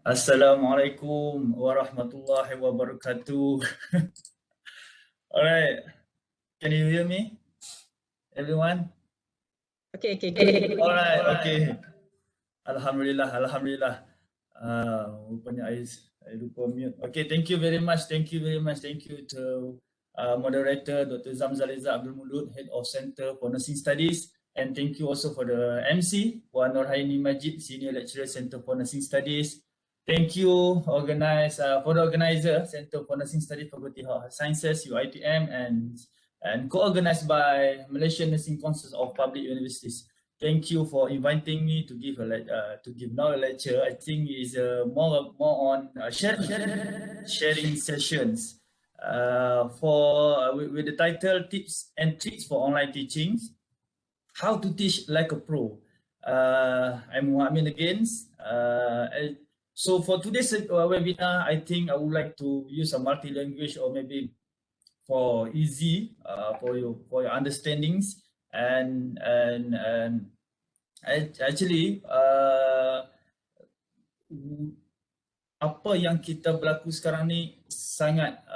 Assalamualaikum warahmatullahi wabarakatuh. Alright, can you hear me, everyone? Okay, good. Alright, okay. Alhamdulillah, Alhamdulillah. Rupanya I lupa mute. Okay, thank you very much. Thank you to moderator Dr. Zamzaliza Abdul Mulud, Head of Center for Nursing Studies. And thank you also for the MC, Puan Nurhaini Majid, Senior Lecturer, Center for Nursing Studies. Thank you for the organizer, Center for Nursing Studies, Faculty of Sciences, UITM, and co-organized by Malaysian Nursing Council of Public Universities. Thank you for inviting me to give now a lecture. I think is more on sharing sessions with the title Tips and Tricks for Online Teaching. How to teach like a pro. I'm Muhammad again. So for today's webinar, I think I would like to use a multi-language or maybe for easy for your understandings and actually apa yang kita berlaku sekarang ni sangat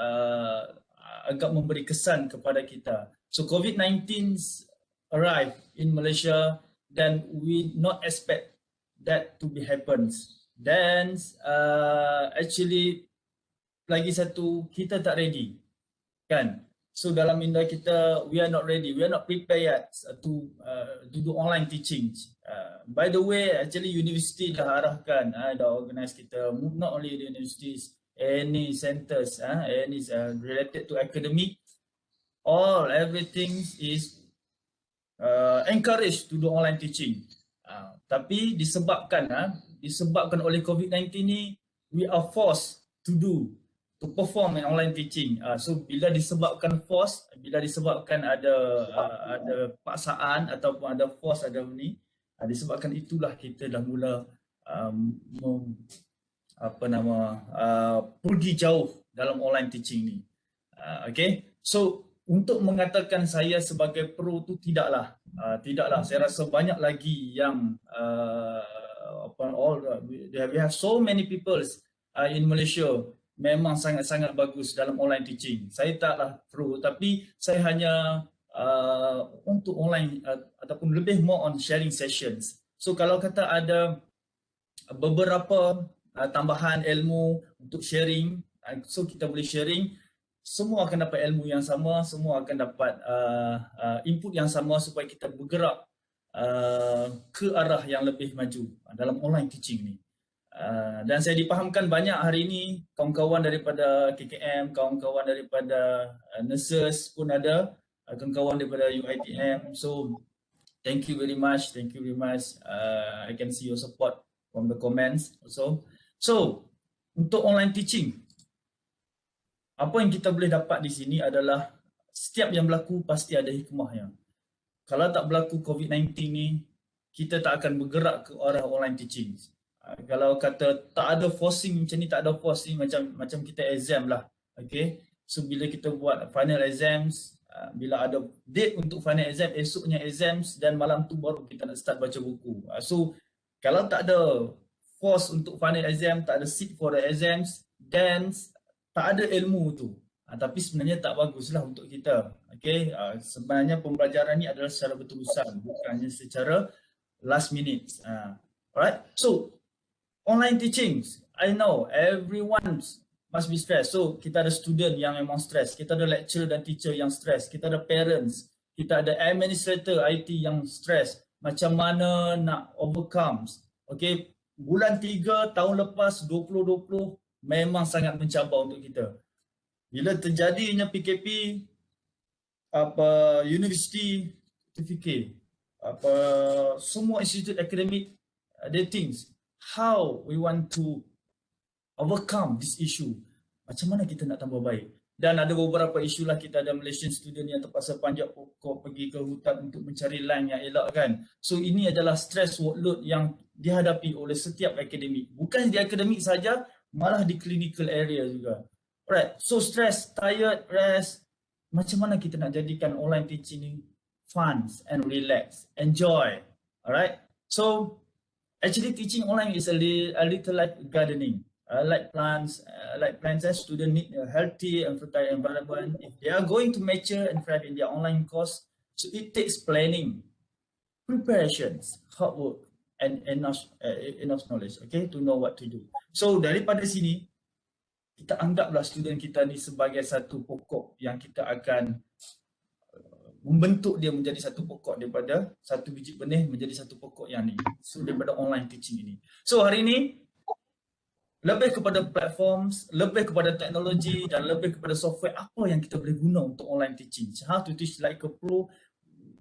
agak memberi kesan kepada kita. So COVID-19 arrived in Malaysia, then we not expect that to be happens. Then actually lagi satu, kita tak ready, kan? So dalam minda kita, we are not ready, we are not prepared yet to do online teaching. By the way, actually university dah arahkan, dah organize kita, not only the universities, any centers, any related to academic, everything is encouraged to do online teaching. Tapi disebabkan oleh COVID-19 ni, we are forced to perform in online teaching. So bila disebabkan ada paksaan ataupun ada force, ada ni, disebabkan itulah kita dah mula pergi jauh dalam online teaching ni. Okay, so untuk mengatakan saya sebagai pro tu tidaklah. Saya rasa banyak lagi yang we have so many people in Malaysia memang sangat-sangat bagus dalam online teaching. Saya taklah pro, tapi saya hanya untuk online ataupun lebih more on sharing sessions. So kalau kata ada beberapa tambahan ilmu untuk sharing, so kita boleh sharing, semua akan dapat ilmu yang sama, semua akan dapat input yang sama supaya kita bergerak ke arah yang lebih maju dalam online teaching ni. Dan saya dipahamkan banyak hari ini kawan-kawan daripada KKM, kawan-kawan daripada nurses pun ada, kawan-kawan daripada UITM. So thank you very much. I can see your support from the comments also. So untuk online teaching, apa yang kita boleh dapat di sini adalah setiap yang berlaku pasti ada hikmahnya. Kalau tak berlaku COVID-19 ni, kita tak akan bergerak ke arah online teaching. Kalau kata tak ada forcing macam ni, tak ada forcing macam kita exam lah. Okay, so bila kita buat final exams, bila ada date untuk final exam, esoknya exams dan malam tu baru kita nak start baca buku. So kalau tak ada force untuk final exam, tak ada seat for the exams, then tak ada ilmu tu. Tapi sebenarnya tak baguslah untuk kita. Okay, sebenarnya pembelajaran ni adalah secara berterusan, bukannya secara last minute. Alright, so online teaching, I know everyone must be stressed. So kita ada student yang memang stress, kita ada lecturer dan teacher yang stress, kita ada parents, kita ada administrator IT yang stress. Macam mana nak overcome? Okay, bulan 3 tahun lepas 2020 memang sangat mencabar untuk kita. Bila terjadinya PKP, university certificate, semua institut akademik, they think how we want to overcome this issue. Macam mana kita nak tambah baik? Dan ada beberapa isu lah, kita ada Malaysian student yang terpaksa panjat pokok pergi ke hutan untuk mencari line yang elok, kan. So ini adalah stress workload yang dihadapi oleh setiap akademik. Bukan di akademik saja, malah di clinical area juga. Alright, so stress, tired, rest. Macam mana kita nak jadikan online teaching ni fun and relax, enjoy. Alright, so Actually, teaching online is a little like gardening. Like plants, students need a healthy and fertile environment. If they are going to mature and thrive in their online course, so it takes planning, preparations, hard work, and enough knowledge, okay, to know what to do. So daripada sini, kita anggaplah student kita ni sebagai satu pokok yang kita akan membentuk dia menjadi satu pokok, daripada satu biji benih menjadi satu pokok yang ni. So daripada online teaching ini. So hari ini lebih kepada platforms, lebih kepada teknologi dan lebih kepada software apa yang kita boleh guna untuk online teaching. How to teach like a pro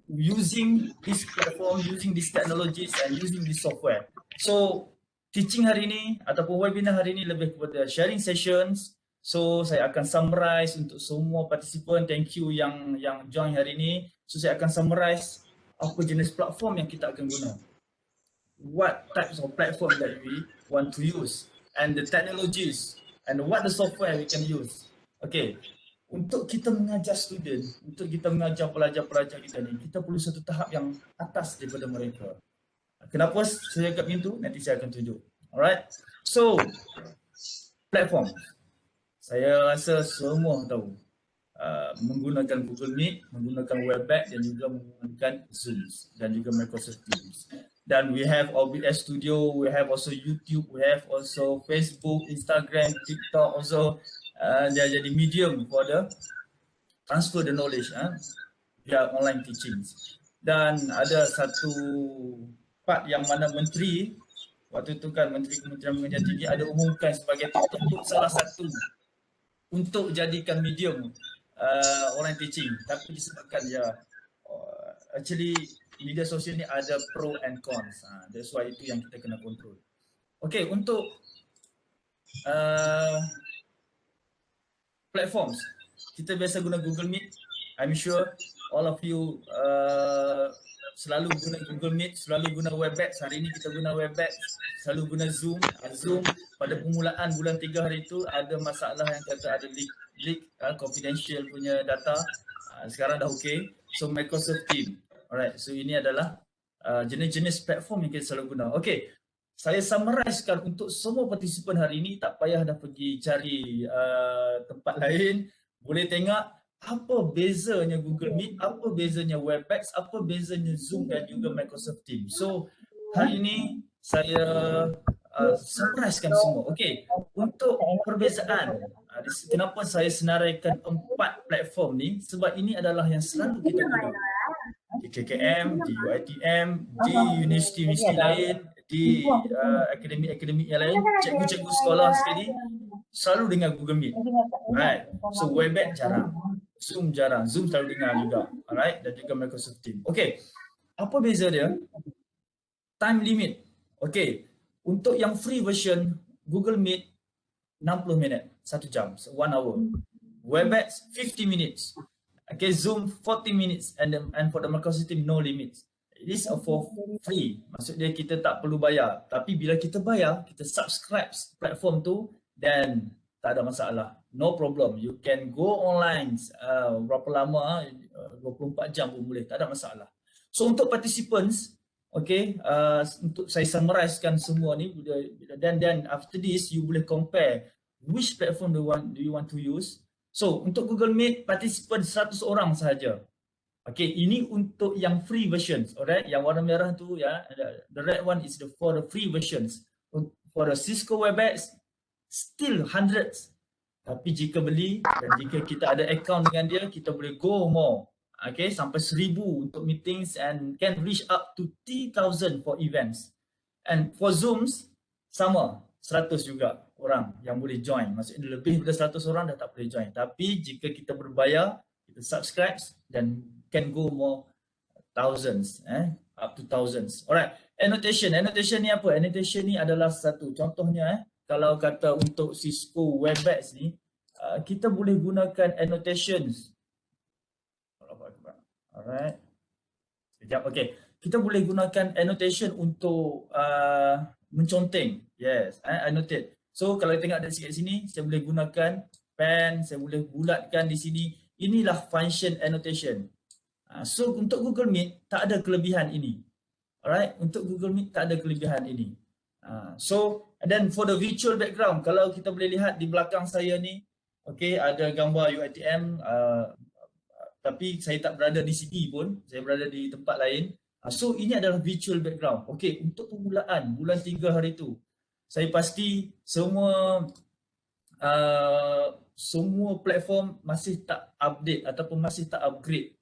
using this platform, using these technologies and using this software. So teaching hari ini ataupun webinar hari ini lebih kepada sharing sessions. So saya akan summarize untuk semua participant. Thank you yang join hari ini. So saya akan summarize apa jenis platform yang kita akan guna. What types of platform that we want to use and the technologies and what the software we can use. Okay. Untuk kita mengajar student, untuk kita mengajar pelajar-pelajar kita ni, kita perlu satu tahap yang atas daripada mereka. Kenapa saya cakap macam tu? Nanti saya akan tunjuk. Alright. So, platform. Saya rasa semua tahu. Menggunakan Google Meet, menggunakan Webex dan juga menggunakan Zoom dan juga Microsoft Teams. Dan we have OBS Studio, we have also YouTube, we have also Facebook, Instagram, TikTok also. Dia jadi medium for the transfer the knowledge via online teaching. Dan ada satu part yang mana menteri, waktu itu kan Menteri Kementerian Pengajian Tinggi ada umumkan sebagai TikTok itu salah satu untuk jadikan medium online teaching. Tapi disebabkan actually media sosial ni ada pro and cons. That's why itu yang kita kena control. Okay, untuk platforms, kita biasa guna Google Meet. I'm sure all of you selalu guna Google Meet, selalu guna Webex. Hari ini kita guna Webex, selalu guna Zoom. Zoom pada permulaan bulan 3 hari itu ada masalah yang kata ada leak confidential punya data. Sekarang dah okay. So Microsoft Teams. Alright, so ini adalah jenis-jenis platform yang kita selalu guna. Okay, saya summarizekan untuk semua partisipan hari ini, tak payah dah pergi cari tempat lain. Boleh tengok apa bezanya Google Meet, apa bezanya Webex, apa bezanya Zoom dan juga Microsoft Teams. So hari ini saya summarizekan semua. Okay, untuk perbezaan, kenapa saya senaraikan 4 platform ni, sebab ini adalah yang selalu kita guna. Di KKM, di UiTM, di universiti-universiti lain, di akademik-akademik yang lain, cikgu-cikgu sekolah sekali selalu dengar Google Meet. Alright. So Webex jarang, Zoom jarang, Zoom selalu dengar juga. Alright, dan juga Microsoft Teams. Okay, apa beza dia? Time limit. Okay, untuk yang free version Google Meet 60 minit, 1 jam, so 1 hour. Webex 50 minutes. Okay, Zoom 40 minutes and for the Microsoft Teams no limits. It is for free. Maksudnya kita tak perlu bayar. Tapi bila kita bayar, kita subscribe platform tu, then tak ada masalah. No problem. You can go online berapa lama, 24 jam pun boleh. Tak ada masalah. So untuk participants, okay, untuk saya summarizekan semua ni, then after this you boleh compare which platform do you want to use. So untuk Google Meet, participant 100 orang sahaja. Okay, ini untuk yang free versions, alright? Yang warna merah tu ya, the red one is for the free versions. For the Cisco Webex, still hundreds. Tapi jika beli dan jika kita ada account dengan dia, kita boleh go more. Okay, sampai 1000 untuk meetings and can reach up to 3000 for events. And for Zooms, sama, 100 juga orang yang boleh join. Maksudnya lebih daripada 100 orang dah tak boleh join. Tapi jika kita berbayar, kita subscribe dan can go more thousands, up to thousands. Alright, annotation. Annotation ni apa? Annotation ni adalah satu. Contohnya, kalau kata untuk Cisco Webex ni, kita boleh gunakan annotations. Alright. Sekejap, okay. Kita boleh gunakan annotation untuk menconteng. Yes, annotate. So kalau tengok dari sini, saya boleh gunakan pen, saya boleh bulatkan di sini. Inilah function annotation. So untuk Google Meet tak ada kelebihan ini. Alright, untuk Google Meet tak ada kelebihan ini. So, and then for the virtual background, kalau kita boleh lihat di belakang saya ni, okay, ada gambar UiTM, tapi saya tak berada di sini pun, saya berada di tempat lain. So, ini adalah virtual background. Okay, untuk permulaan bulan 3 hari tu, saya pasti semua platform masih tak update ataupun masih tak upgrade.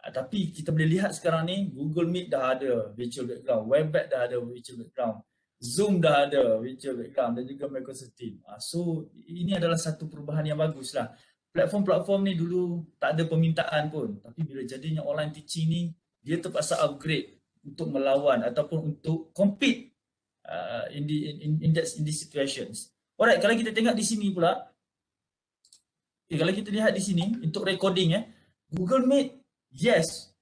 Tapi kita boleh lihat sekarang ni Google Meet dah ada virtual background, Webex dah ada virtual background, Zoom dah ada virtual background dan juga Microsoft Teams. So ini adalah satu perubahan yang bagus lah. Platform-platform ni dulu tak ada permintaan pun, tapi bila jadinya online teaching ni, dia terpaksa upgrade untuk melawan ataupun untuk compete in these situations. Alright, kalau kita tengok di sini pula, kalau kita lihat di sini untuk recording Google Meet, yes,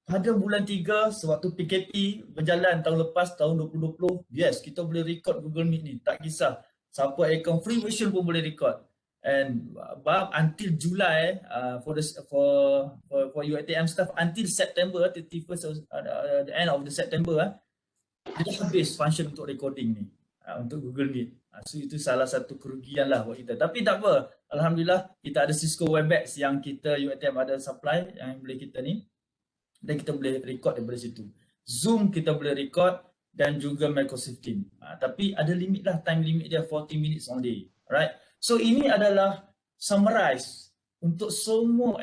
pada bulan 3 sewaktu PKP berjalan tahun lepas, tahun 2020, yes, kita boleh record Google Meet ni, tak kisah. Siapa account free version pun boleh record. And until July for UiTM staff, until September 31st, the end of the September, dia habis function untuk recording ni, untuk Google Meet. So itu salah satu kerugian lah buat kita. Tapi tak apa, Alhamdulillah kita ada Cisco Webex yang kita UiTM ada supply yang boleh kita ni, dan kita boleh record daripada situ. Zoom kita boleh record dan juga Microsoft Teams. Tapi ada limit lah, time limit dia 40 minutes only. Alright. So ini adalah summarize untuk semua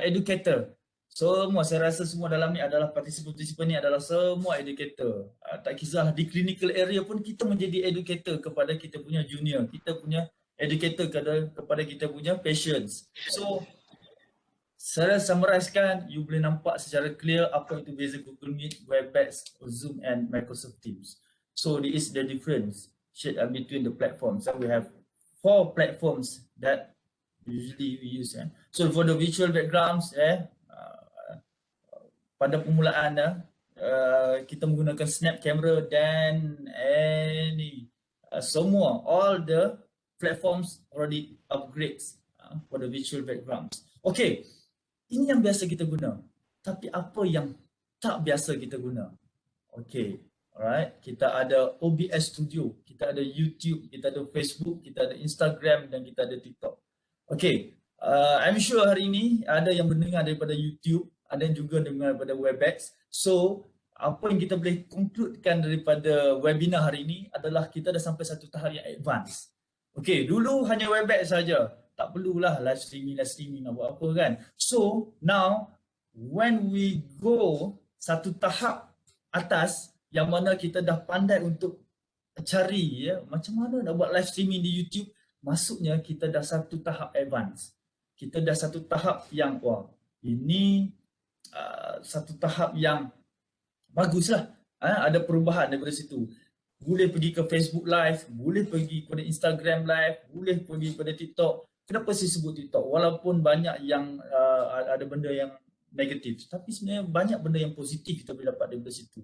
educator. Semua, saya rasa semua dalam ni adalah partisipan ni adalah semua educator. Tak kisah di clinical area pun kita menjadi educator kepada kita punya junior. Kita punya educator kepada kita punya patients. So, saya summarizekan, you boleh nampak secara clear apa itu beza Google Meet, Webex, Zoom and Microsoft Teams. So, this is the difference between the platforms. So, we have 4 platforms that usually we use. So, for the virtual backgrounds, pada permulaan kita menggunakan snap camera dan semua all the platforms already upgrades for the virtual backgrounds. Okay, ini yang biasa kita guna. Tapi apa yang tak biasa kita guna? Okay, alright. Kita ada OBS Studio, kita ada YouTube, kita ada Facebook, kita ada Instagram dan kita ada TikTok. Okay, I'm sure hari ini ada yang mendengar daripada YouTube, ada yang juga dengar daripada Webex. So, apa yang kita boleh concludekan daripada webinar hari ini adalah kita dah sampai satu tahap yang advance. Okay, dulu hanya Webex saja. Tak perlulah live streaming nak buat apa kan. So, now when we go satu tahap atas yang mana kita dah pandai untuk cari macam mana nak buat live streaming di YouTube, maksudnya kita dah satu tahap advance. Kita dah satu tahap yang ini satu tahap yang baguslah. Ada perubahan daripada situ. Boleh pergi ke Facebook Live, boleh pergi kepada Instagram Live, boleh pergi kepada TikTok. Kenapa saya sebut TikTok? Walaupun banyak yang ada benda yang negatif, tapi sebenarnya banyak benda yang positif kita boleh dapat daripada situ.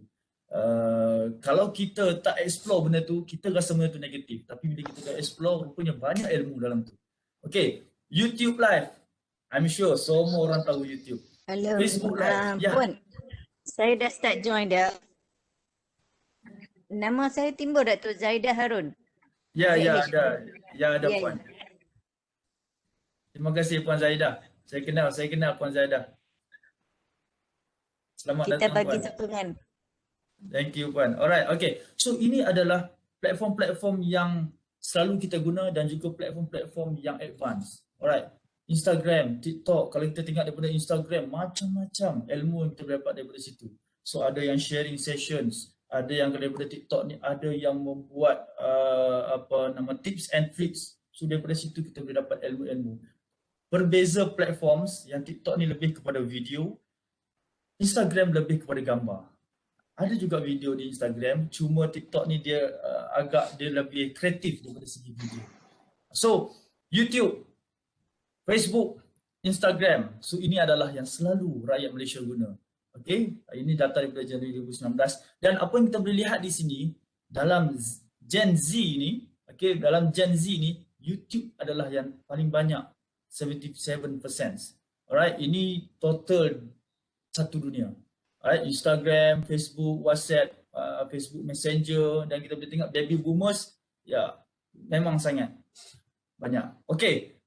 Kalau kita tak explore benda tu, kita rasa benda tu negatif. Tapi bila kita dah explore, rupanya banyak ilmu dalam tu. Okay, YouTube Live. I'm sure semua orang tahu YouTube. Hello, Facebook Live. Puan, saya dah start join dah. Nama saya timbul Datuk Zaidah Harun. Ya, ada. Ya, ada Ya, Puan. Terima kasih Puan Zaidah. Saya kenal Puan Zaidah. Selamat Kita datang bagi Puan. sokongan. Thank you Puan. Alright, okay. So ini adalah platform-platform yang selalu kita guna dan juga platform-platform yang advance. Alright. Instagram, TikTok, kalau kita tengok daripada Instagram, macam-macam ilmu yang kita dapat daripada situ. So ada yang sharing sessions, ada yang daripada TikTok ni, ada yang membuat tips and tricks. So daripada situ kita boleh dapat ilmu-ilmu. Berbeza platforms, yang TikTok ni lebih kepada video, Instagram lebih kepada gambar. Ada juga video di Instagram, cuma TikTok ni dia dia lebih kreatif daripada segi video. So YouTube, Facebook, Instagram, so ini adalah yang selalu rakyat Malaysia guna. Okay, ini data daripada Januari 2019 dan apa yang kita boleh lihat di sini dalam Gen Z ni, okay, dalam Gen Z ni YouTube adalah yang paling banyak, 77%. Alright, ini total satu dunia. Instagram, Facebook, WhatsApp, Facebook Messenger, dan kita boleh tengok baby boomers, ya, memang sangat banyak. Okay,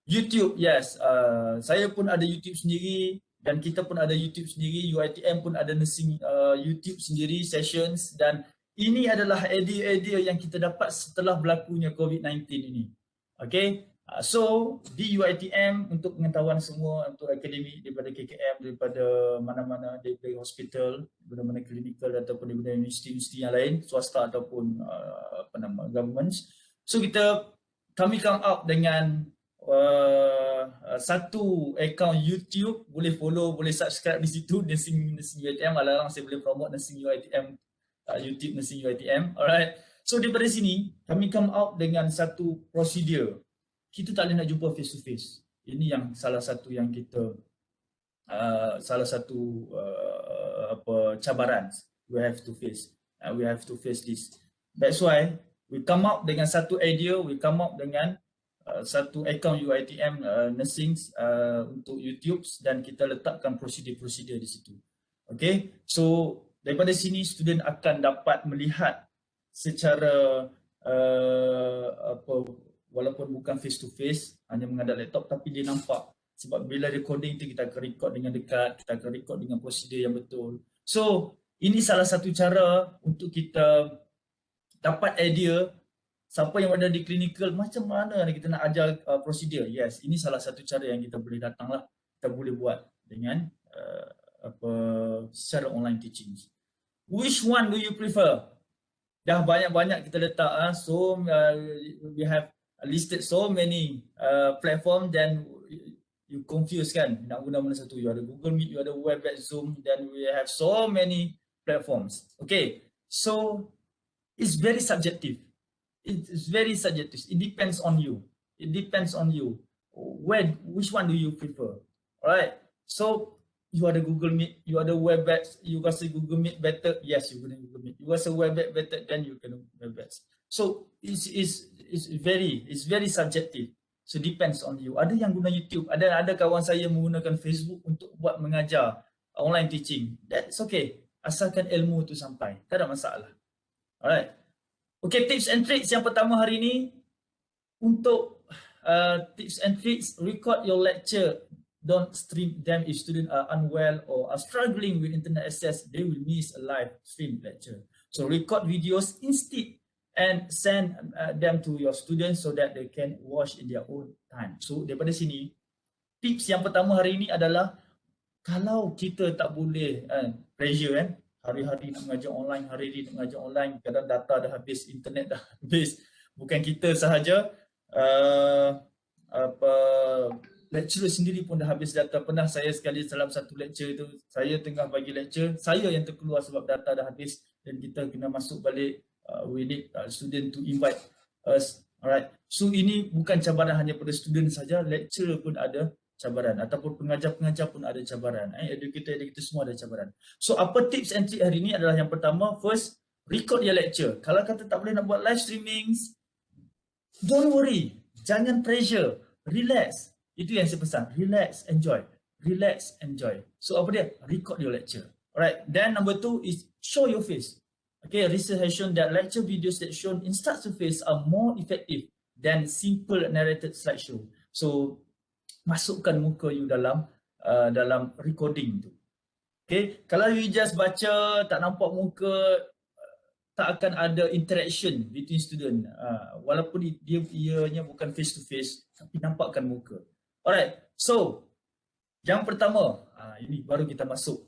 YouTube, yes, saya pun ada YouTube sendiri dan kita pun ada YouTube sendiri, UiTM pun ada nursing YouTube sendiri, sessions, dan ini adalah idea-idea yang kita dapat setelah berlakunya COVID-19 ini. Okay, so di UiTM untuk pengetahuan semua, untuk akademik daripada KKM, daripada mana-mana, daripada hospital, daripada mana klinikal ataupun daripada universiti-universiti yang lain, swasta ataupun government. So kami come up dengan satu account YouTube, boleh follow, boleh subscribe di situ, nursing UiTM. Alarm saya boleh promote nursing UiTM, YouTube nursing UiTM. Alright. So daripada sini kami come out dengan satu prosedur. Kita tak boleh nak jumpa face to face. Ini yang salah satu yang kita cabaran we have to face. We have to face this. That's why we come up dengan satu idea, we come up dengan satu account UiTM nursing untuk YouTube, dan kita letakkan prosedur-prosedur di situ. Okay, so daripada sini student akan dapat melihat secara walaupun bukan face to face, hanya menghadap laptop, tapi dia nampak. Sebab bila recording tu kita akan record dengan dekat, kita akan record dengan prosedur yang betul. So ini salah satu cara untuk kita dapat idea siapa yang ada di klinikal, macam mana kita nak ajar prosedur. Yes, ini salah satu cara yang kita boleh datanglah, kita boleh buat dengan secara online teaching. Which one do you prefer? Dah banyak-banyak kita letak, so we have listed so many platform, then you confuse kan, nak guna mana satu. You ada Google Meet, you ada Webex, Zoom, then we have so many platforms. Okay, so it's very subjective. It's very subjective. It depends on you. It depends on you. Which one do you prefer? Alright. So you ada Google Meet, you ada Webex, you rasa Google Meet better, yes, you guna Google Meet. You rasa Webex better, then you guna Webex. So it's very subjective. So depends on you. Ada yang guna YouTube, ada kawan saya menggunakan Facebook untuk buat mengajar online teaching. That's okay. Asalkan ilmu tu sampai, tak ada masalah. Alright. Okay, tips and tricks yang pertama hari ini. Untuk tips and tricks, record your lecture. Don't stream them if students are unwell or are struggling with internet access. They will miss a live stream lecture. So record videos instead and send them to your students so that they can watch in their own time. So daripada sini, tips yang pertama hari ini adalah, kalau kita tak boleh pressure kan, hari-hari nak mengajar online, hari-hari nak mengajar online, kadang data dah habis, internet dah habis. Bukan kita sahaja, lecturer sendiri pun dah habis data. Pernah saya sekali dalam satu lecture tu, saya tengah bagi lecture, saya yang terkeluar sebab data dah habis dan kita kena masuk balik. We need student to invite us. Alright. So ini bukan cabaran hanya pada student saja, lecturer pun ada cabaran, ataupun pengajar-pengajar pun ada cabaran. Educator semua ada cabaran. So apa tips and trick hari ini adalah, yang pertama, first, record your lecture. Kalau kata tak boleh nak buat live streaming, don't worry, jangan pressure, relax. Itu yang saya pesan, relax, enjoy. Relax, enjoy. So apa dia? Record your lecture. Alright. Then number 2 is show your face. Okay, research has shown that lecture videos that shown in start to face are more effective than simple narrated slideshow. So masukkan muka you dalam recording tu. Okay, kalau you just baca tak nampak muka, tak akan ada interaction between student. Walaupun ianya bukan face to face, tapi nampakkan muka. Alright, so yang pertama, ini baru kita masuk.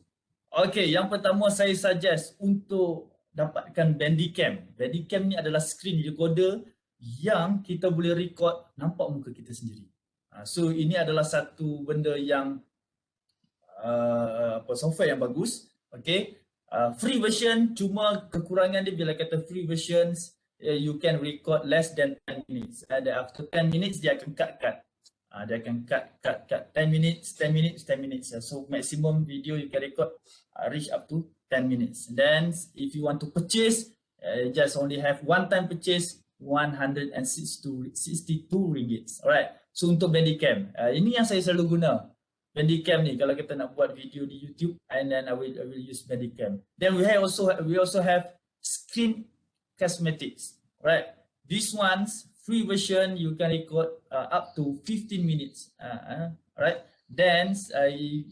Okay, yang pertama saya suggest untuk dapatkan Bandicam. Bandicam ni adalah screen recorder yang kita boleh record nampak muka kita sendiri. So ini adalah satu benda yang software yang bagus. Okay, free version, cuma kekurangan dia bila kata free versions, you can record less than 10 minutes. And after 10 minutes dia akan cut. Dia akan cut 10 minutes. So maximum video you can record reach up to 10 minutes. Then if you want to purchase, just only have one time purchase, 162 ringgit. Alright. So untuk Bandicam, ini yang saya selalu guna. Bandicam ni kalau kita nak buat video di YouTube, and then I will use Bandicam. Then we also have screen cosmetics, right? This one's free version, you can record up to 15 minutes, right? Then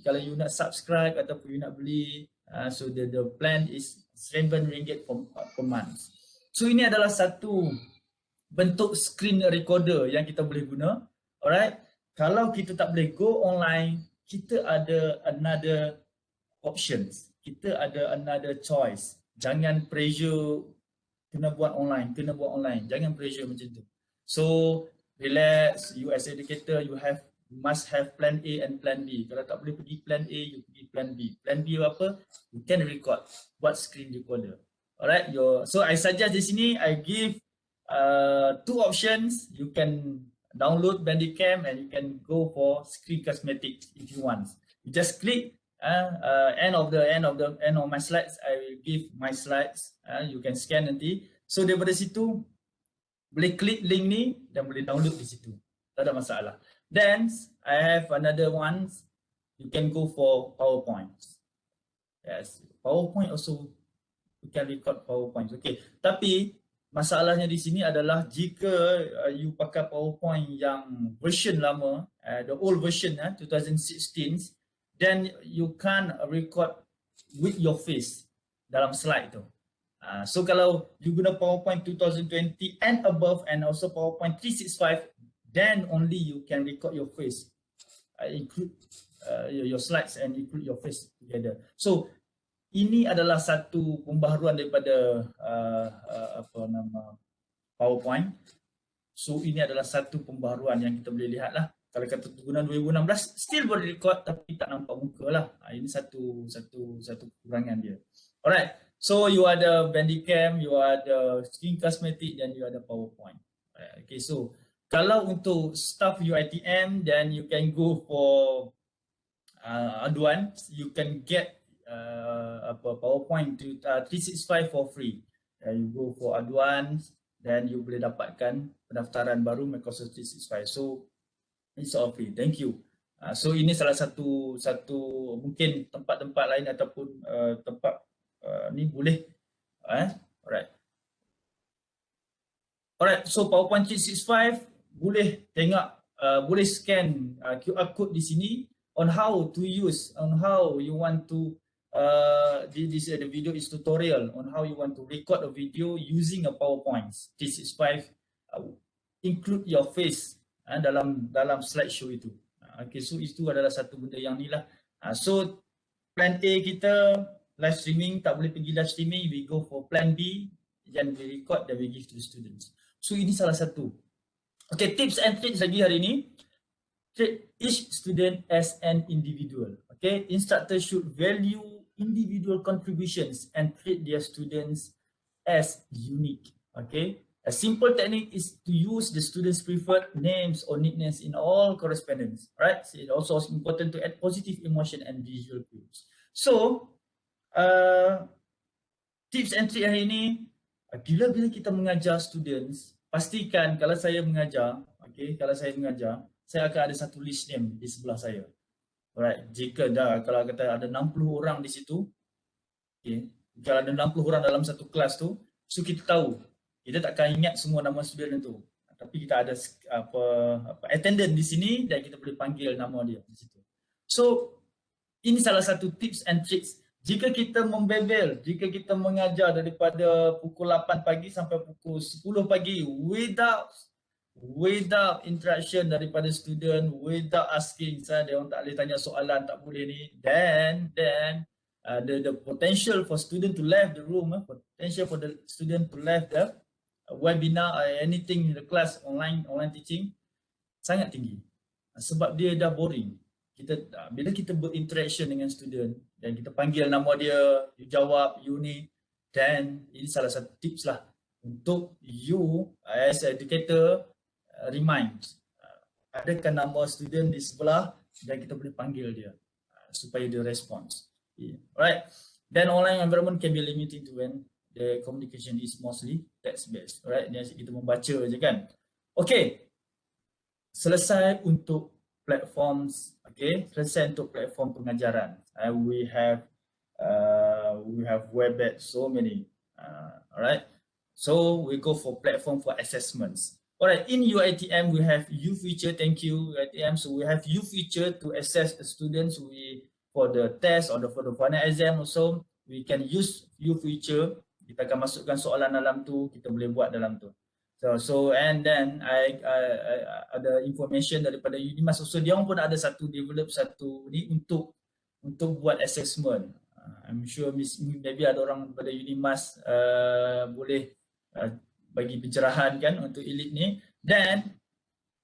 kalau you nak subscribe ataupun you nak beli, so the plan is RM7 per month. So ini adalah satu bentuk screen recorder yang kita boleh guna, alright? Kalau kita tak boleh go online, kita ada another options. Kita ada another choice. Jangan pressure kena buat online. Jangan pressure macam tu. So, relax. You as educator, you must have plan A and plan B. Kalau tak boleh pergi plan A, you pergi plan B. Plan B apa? You can record. Buat screen recorder. Alright. So, I suggest di sini, I give 2 options. You can download Bandicam and you can go for screen cosmetics if you want. You just click end of my slides. I will give my slides. You can scan nanti. So daripada situ boleh klik link ni dan boleh download di situ. Tak ada masalah. Then I have another one. You can go for PowerPoint. Yes, PowerPoint also you can record PowerPoint. Okay, tapi masalahnya di sini adalah jika you pakai PowerPoint yang version lama, the old version 2016, then you can't record with your face dalam slide tu. So kalau you guna PowerPoint 2020 and above and also PowerPoint 365, then only you can record your face, include your slides and include your face together. So ini adalah satu pembaharuan daripada PowerPoint. So ini adalah satu pembaharuan yang kita boleh lihat lah. Kalau kata guna 2016 still boleh record tapi tak nampak muka lah. Ini satu kekurangan dia. Alright. So you ada Bandicam, you ada screen cosmetic dan you ada PowerPoint. Alright. Okay, so kalau untuk staff UiTM, then you can go for advance. You can get PowerPoint to 365 for free. You go for advance, then you boleh dapatkan pendaftaran baru Microsoft 365. So it's all free. Thank you. So ini salah satu mungkin tempat-tempat lain ataupun tempat ni boleh. Alright. Alright. So PowerPoint 365 boleh tengok, boleh scan QR code di sini on how to use, on how you want to. The video is tutorial on how you want to record a video using a PowerPoint 365. Include your face dalam slideshow itu. Okay, so itu adalah satu benda yang ni lah. So plan A kita live streaming, tak boleh pergi live streaming, we go for plan B, then we record, then we give to the students. So ini salah satu. Okay, tips and tricks lagi hari ini. Treat each student as an individual. Okay, instructors should value individual contributions and treat their students as unique. Okay, a simple technique is to use the students' preferred names or nicknames in all correspondence. Right, so it's also important to add positive emotion and visual cues. So, tips and trick hari ini, bila kita mengajar students, pastikan kalau saya mengajar, okay, saya akan ada satu list name di sebelah saya. Alright, jika kalau kata ada 60 orang di situ, okay, kalau ada 60 orang dalam satu kelas tu, so kita tahu, kita takkan ingat semua nama student itu. Tapi kita ada attendant di sini dan kita boleh panggil nama dia di situ. So, ini salah satu tips and tricks. Jika kita membebel, jika kita mengajar daripada pukul 8 pagi sampai pukul 10 pagi without interaction daripada student, without asking, dia orang tak boleh tanya soalan, tak boleh ni, then the potential for student to leave the room, potential for the student to leave the webinar or anything in the class, online teaching sangat tinggi. Sebab dia dah boring. Bila kita berinteraction dengan student dan kita panggil nama dia, you jawab, you ni, then ini salah satu tips lah untuk you as educator remind, adakan nama student di sebelah dan kita boleh panggil dia supaya dia respons. Alright. Then online environment can be limiting to when the communication is mostly text based. Alright, dia kita membaca je kan. Okay. Selesai untuk platforms, okay, selesai untuk platform pengajaran. We have WebEx, so many. Alright, so we go for platform for assessments. Alright, in UiTM we have UFeature. Thank you UiTM. So we have UFeature to assess the students. For the test or for the final exam also, we can use UFeature. Kita akan masukkan soalan dalam tu, kita boleh buat dalam tu. So and then I ada information daripada Unimas. So dia pun ada develop satu ni untuk buat assessment. I'm sure maybe ada orang daripada Unimas boleh bagi pencerahan kan untuk elite ni. Then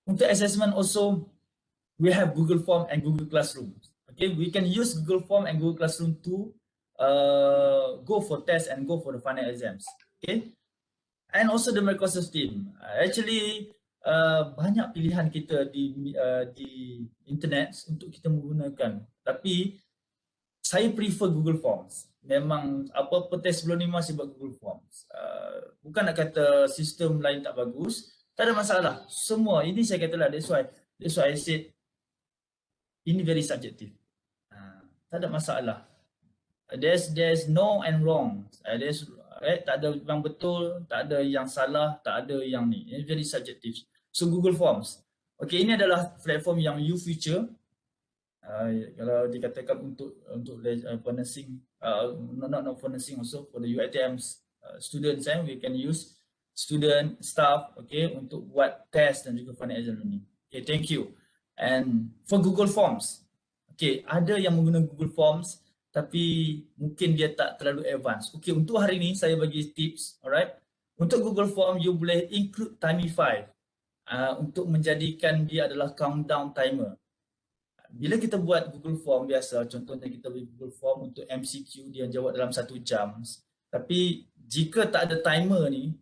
untuk assessment also we have Google Form and Google Classroom. Okay, we can use Google Form and Google Classroom to go for test and go for the final exams. Okay. And also the Microsoft Team. Actually, banyak pilihan kita di internet untuk kita menggunakan. Tapi saya prefer Google Forms. Memang apa-apa test sebelum ni masih buat Google Forms. Bukan nak kata sistem lain tak bagus, tak ada masalah. Semua ini saya katalah, that's why I said ini very subjective. Tak ada masalah. There's no and wrong. Tak ada yang betul, tak ada yang salah, tak ada yang ni. It's very subjective. So Google Forms. Okay, ini adalah platform yang UFeature. Kalau dikatakan untuk for nursing, not for nursing, also for the UiTM students, we can use student, staff, okay, untuk buat test dan juga final exam ni. Okay, thank you. And for Google Forms, okay, ada yang menggunakan Google Forms tapi mungkin dia tak terlalu advance. Okay, untuk hari ni saya bagi tips, alright. Untuk Google Form, you boleh include Timify untuk menjadikan dia adalah countdown timer. Bila kita buat Google Form biasa, contohnya kita buat Google Form untuk MCQ, dia jawab dalam 1 jam. Tapi jika tak ada timer ni,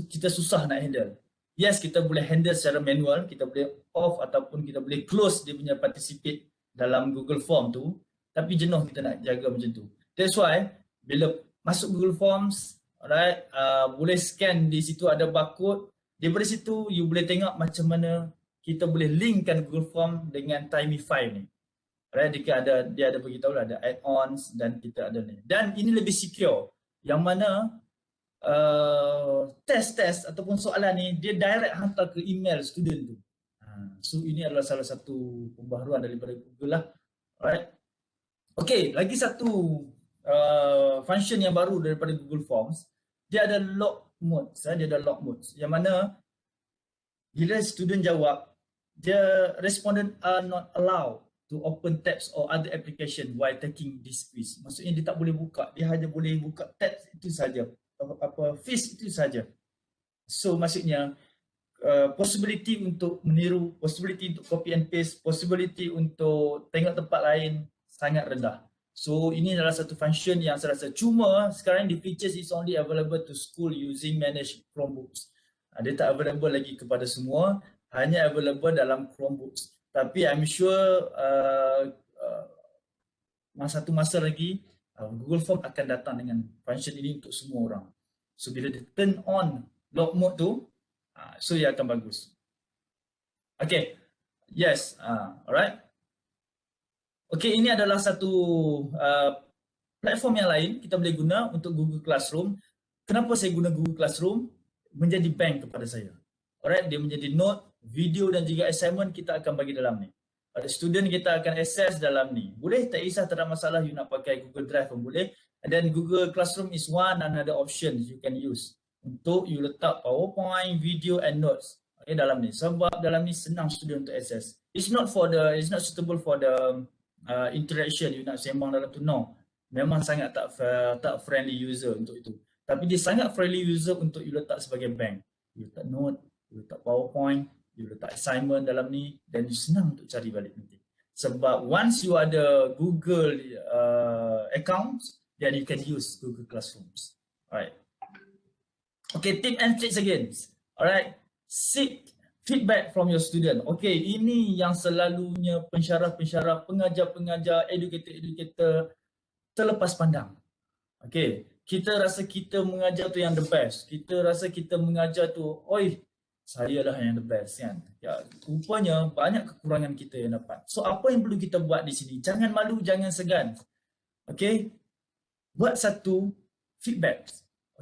kita susah nak handle. Yes, kita boleh handle secara manual, kita boleh off ataupun kita boleh close dia punya participate dalam Google Form tu. Tapi jenuh kita nak jaga macam tu. That's why bila masuk Google Forms, alright, boleh scan di situ ada barcode. Daripada situ you boleh tengok macam mana kita boleh linkkan Google Form dengan Timify ni. Alright, dia ada beritahu lah, ada add-ons dan kita ada ni. Dan ini lebih secure. Yang mana test ataupun soalan ni dia direct hantar ke email student tu. So ini adalah salah satu pembaharuan daripada Google lah. Alright. Okay, lagi satu function yang baru daripada Google Forms, dia ada log mode. Dia ada log mode yang mana bila student jawab, the respondent are not allowed to open tabs or other application while taking this quiz. Maksudnya dia tak boleh buka, dia hanya boleh buka tabs itu saja, quiz itu saja. So maksudnya possibility untuk meniru, possibility untuk copy and paste, possibility untuk tengok tempat lain sangat rendah. So ini adalah satu function yang saya rasa, cuma sekarang the features is only available to school using managed Chromebooks. Dia tak available lagi kepada semua, hanya available dalam Chromebooks. Tapi I'm sure satu masa lagi Google Form akan datang dengan function ini untuk semua orang. So bila dia turn on log mode tu, so ia akan bagus. Okay, yes, alright. Okay, ini adalah satu platform yang lain kita boleh guna untuk Google Classroom. Kenapa saya guna Google Classroom? Menjadi bank kepada saya. Alright, dia menjadi note, video dan juga assignment kita akan bagi dalam ni. Pada student kita akan access dalam ni. Boleh, tak kisah, tak ada masalah, you nak pakai Google Drive pun boleh. And then Google Classroom is one another option you can use untuk you letak PowerPoint, video and notes. Okay, dalam ni. Sebab dalam ni senang student untuk access. It's not suitable for the interaction, you nak sembang dalam tu, no. Memang sangat tak friendly user untuk itu. Tapi dia sangat friendly user untuk you letak sebagai bank. You letak note, you letak PowerPoint, you letak assignment dalam ni, dan you senang untuk cari balik nanti. Sebab once you ada Google account, then you can use Google Classrooms. Alright. Okay, tip and tricks again. Alright, seek feedback from your student. Okay, ini yang selalunya pensyarah-pensyarah, pengajar-pengajar, educator terlepas pandang. Okay, kita rasa kita mengajar tu yang the best. Kita rasa kita mengajar tu, oi, saya lah yang the best kan. Ya, rupanya banyak kekurangan kita yang dapat. So apa yang perlu kita buat di sini? Jangan malu, jangan segan. Okay, buat satu feedback.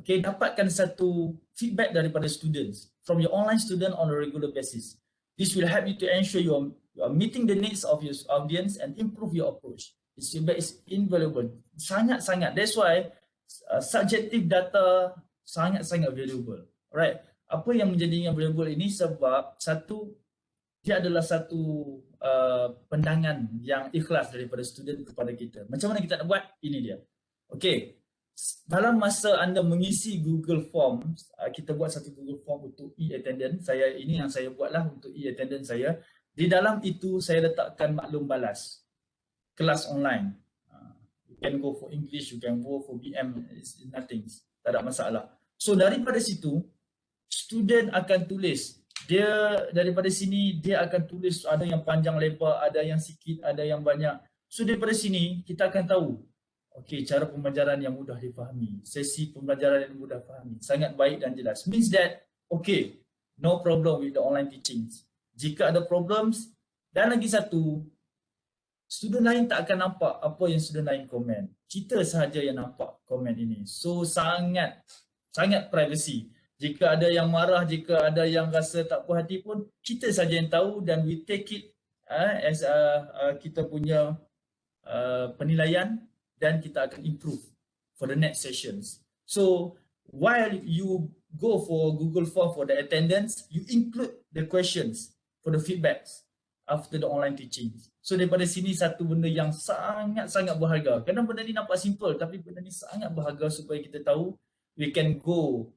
Okay, dapatkan satu feedback daripada students from your online student on a regular basis. This will help you to ensure you are meeting the needs of your audience and improve your approach. This feedback is invaluable. Sangat-sangat. That's why subjective data sangat-sangat valuable. Alright. Apa yang menjadinya valuable ini sebab satu, dia adalah satu pandangan yang ikhlas daripada student kepada kita. Macam mana kita nak buat? Ini dia. Okay. Dalam masa anda mengisi Google Forms, kita buat satu Google Form untuk e-attendance. Ini yang saya buatlah untuk e-attendance saya. Di dalam itu saya letakkan maklum balas. Kelas online. You can go for English, you can go for BM, it's nothing. Tak ada masalah. So daripada situ, student akan tulis. Dia daripada sini, dia akan tulis ada yang panjang lebar, ada yang sikit, ada yang banyak. So daripada sini, kita akan tahu. Okay, cara pembelajaran yang mudah difahami. Sesi pembelajaran yang mudah difahami. Sangat baik dan jelas. Means that, okay, no problem with the online teaching. Jika ada problems, dan lagi satu, student lain tak akan nampak apa yang student lain komen. Kita sahaja yang nampak komen ini. So, sangat privacy. Jika ada yang marah, jika ada yang rasa tak puas hati pun, kita saja yang tahu dan we take it as kita punya penilaian. Dan kita akan improve for the next sessions. So while you go for Google Form for the attendance, you include the questions for the feedbacks after the online teaching. So daripada sini satu benda yang sangat-sangat berharga. Kadang benda ni nampak simple tapi benda ni sangat berharga supaya kita tahu we can go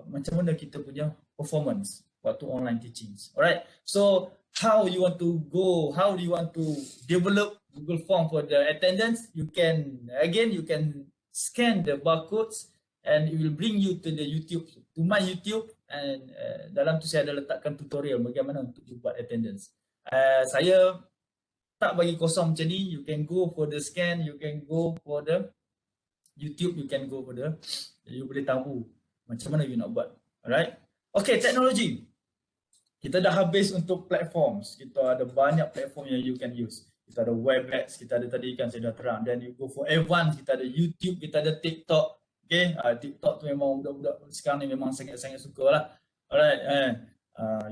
macam mana kita punya performance waktu online teaching. Alright. So how you want to go, how do you want to develop Google Form for the attendance? You can scan the barcodes and it will bring you to the YouTube, to my YouTube, and dalam tu saya ada letakkan tutorial bagaimana untuk buat attendance. Saya tak bagi kosong macam ni. You can go for the scan, you can go for the YouTube, you can go for the, you boleh tahu macam mana you nak buat. Alright. Okay, teknologi. Kita dah habis untuk platforms. Kita ada banyak platform yang you can use. Kita ada Webex, kita ada tadi kan saya dah terang. Then you go for advanced, kita ada YouTube, kita ada TikTok. Okay, TikTok tu memang budak-budak sekarang ni memang sangat-sangat suka lah. Alright,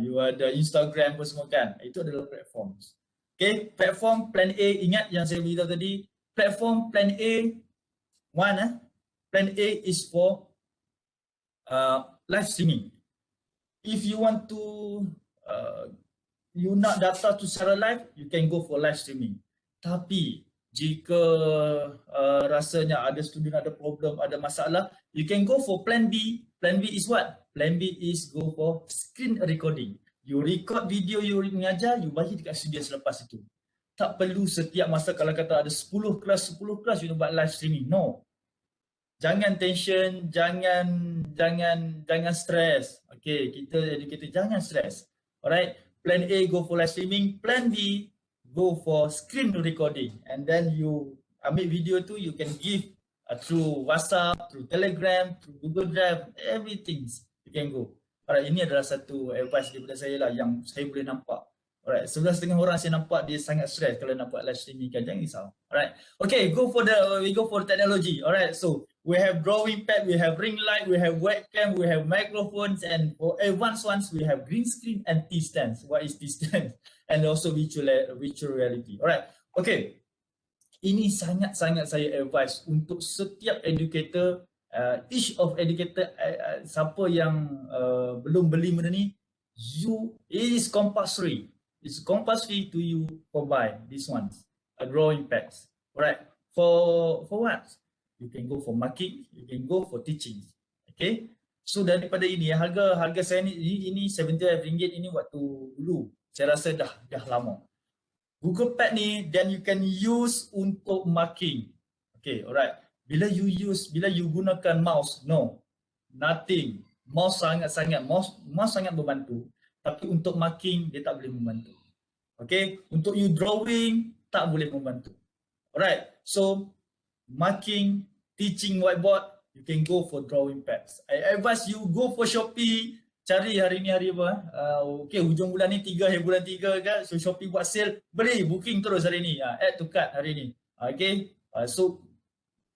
you ada Instagram pun semua kan. Itu adalah platforms. Okay, platform plan A, ingat yang saya beritahu tadi. Platform plan A, plan A is for live streaming. If you want to you nak data to secara live, you can go for live streaming. Tapi jika rasanya ada student ada problem, ada masalah, you can go for plan B. Plan B is what? Plan B is go for screen recording. You record video you mengajar, you bagi dekat studio selepas itu. Tak perlu setiap masa kalau kata ada 10 kelas you nak buat live streaming. No. Jangan tension, jangan stres. Okay, kita educator jangan stres. Alright. Plan A go for live streaming, plan B go for screen recording, and then you ambil video tu you can give through WhatsApp, through Telegram, through Google Drive, everything you can go. Alright, ini adalah satu advice daripada saya lah yang saya boleh nampak. Alright, 11.5 orang saya nampak dia sangat stress kalau nak buat live streaming kan, jangan risau. Alright, okay, we go for technology. Alright, so we have drawing pad, we have ring light, we have webcam, we have microphones, and for advanced ones we have green screen and T-stands. What is T-stands? And also virtual reality. Alright, okay. Ini sangat-sangat saya advise untuk setiap educator, each of educator, siapa yang belum beli benda ni, it is compulsory. It's compulsory to you for buy this one, drawing pads. Alright, for what? You can go for marking, you can go for teaching. Okay, so daripada ini harga saya ini RM75 ini waktu dulu. Saya rasa dah lama. Google Pad ni then you can use untuk marking. Okay, alright. Bila you gunakan mouse, no, nothing. Mouse sangat membantu. Tapi untuk marking dia tak boleh membantu. Okay, untuk you drawing tak boleh membantu. Alright, so marking, teaching whiteboard, you can go for drawing pads. I advise you go for Shopee, cari hari ni hari apa. Okay, hujung bulan ni 3 hari bulan 3 kan. So Shopee buat sale, beli, booking terus hari ni. Add to cart hari ni. Okay, so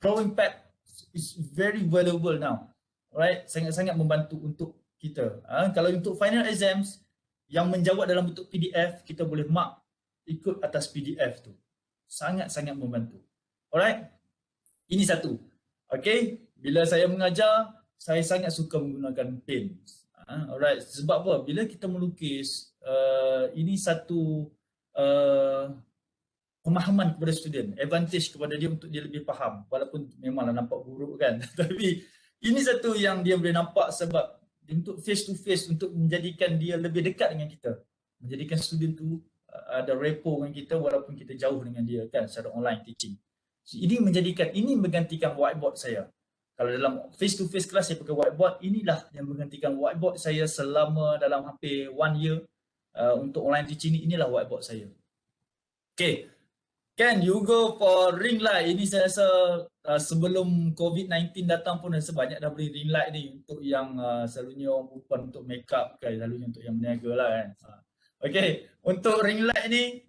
drawing pad is very valuable now. Alright, sangat-sangat membantu untuk kita. Kalau untuk final exams yang menjawab dalam bentuk PDF, kita boleh mark ikut atas PDF tu. Sangat-sangat membantu. Alright, ini satu. Okay, bila saya mengajar, saya sangat suka menggunakan pen. Alright, sebab apa? Bila kita melukis, ini satu pemahaman kepada student, advantage kepada dia untuk dia lebih faham, walaupun memanglah nampak buruk kan. Tapi ini satu yang dia boleh nampak sebab untuk face to face, untuk menjadikan dia lebih dekat dengan kita, menjadikan student tu ada rapport dengan kita walaupun kita jauh dengan dia kan secara online teaching. So, ini menggantikan whiteboard saya. Kalau dalam face to face kelas saya pakai whiteboard, inilah yang menggantikan whiteboard saya selama dalam hampir 1 year untuk online teaching ni. Inilah whiteboard saya. Okay, can you go for ring light? Ini saya rasa sebelum COVID-19 datang pun rasa banyak dah beli ring light ni untuk yang selalunya orang perempuan untuk make up kan, selalunya untuk yang berniaga lah kan. Okay, untuk ring light ni,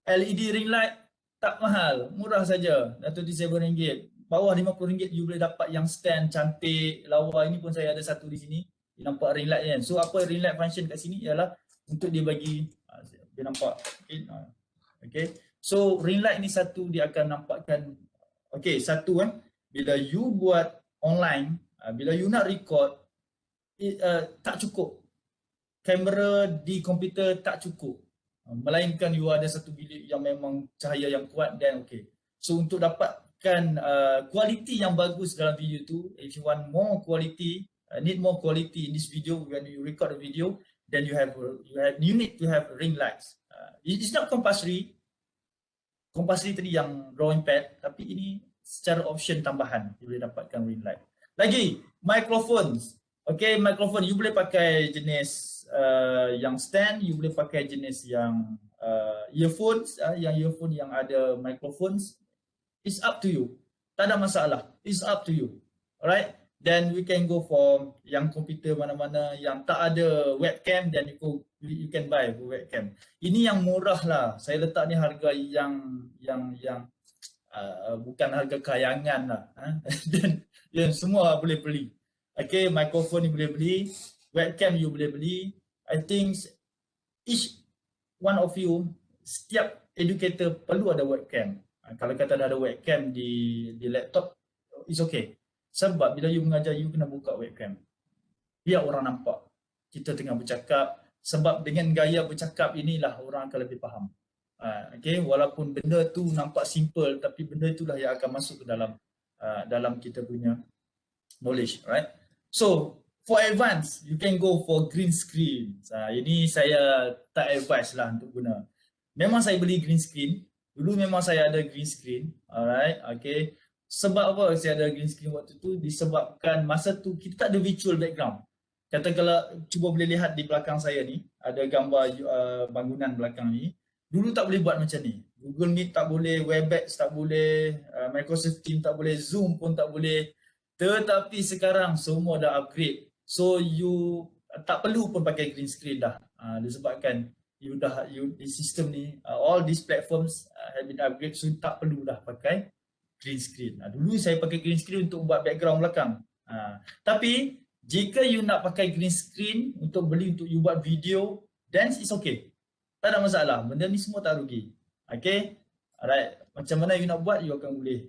LED ring light tak mahal, murah saja, RM27. Bawah RM50 you boleh dapat yang stand cantik, lawa. Ini pun saya ada satu di sini. Dia nampak ring light kan. So apa ring light function kat sini ialah untuk dia bagi, dia nampak. Okay. So ring light ni satu dia akan nampakkan, okay, satu kan, bila you buat online, bila you nak record, tak cukup. Kamera di komputer tak cukup. Melainkan you ada satu bilik yang memang cahaya yang kuat dan okay. So untuk dapatkan kualiti yang bagus dalam video tu, if you want more quality, need more quality in this video when you record a video, then you need to have ring lights. It's not compulsory. Compulsory tadi yang drawing pad, tapi ini secara option tambahan you boleh dapatkan ring light. Lagi microphones. Okay, microphone you boleh pakai jenis yang stand, you boleh pakai jenis yang earphones, yang earphone yang ada microphones. It's up to you. Tak ada masalah. It's up to you. Alright? Then we can go for yang komputer mana-mana yang tak ada webcam, then you can buy webcam. Ini yang murah lah. Saya letak ni harga yang bukan harga kayangan lah. Dan semua boleh beli. Okay, microphone you boleh beli, webcam you boleh beli. I think each one of you, setiap educator perlu ada webcam. Kalau kata ada webcam di laptop, it's okay. Sebab bila you mengajar, you kena buka webcam. Biar orang nampak kita tengah bercakap. Sebab dengan gaya bercakap inilah orang akan lebih faham. Okay, walaupun benda tu nampak simple, tapi benda itulah yang akan masuk ke dalam kita punya knowledge. Right? So, for advance, you can go for green screen. Ini saya tak advise lah untuk guna. Memang saya beli green screen. Dulu memang saya ada green screen, alright, okay. Sebab apa saya ada green screen waktu tu? Disebabkan masa tu kita tak ada virtual background. Katakanlah, cuba boleh lihat di belakang saya ni, ada gambar bangunan belakang ni. Dulu tak boleh buat macam ni. Google Meet tak boleh, Webex tak boleh, Microsoft Teams tak boleh, Zoom pun tak boleh. Tetapi sekarang semua dah upgrade. So you tak perlu pun pakai green screen dah. Disebabkan di sistem ni, all these platforms have been upgraded, so tak perlu dah pakai green screen. Dulu saya pakai green screen untuk buat background belakang. Tapi jika you nak pakai green screen untuk beli untuk you buat video, then it's okay. Tak ada masalah. Benda ni semua tak rugi. Okay. Alright. Macam mana you nak buat, you akan boleh.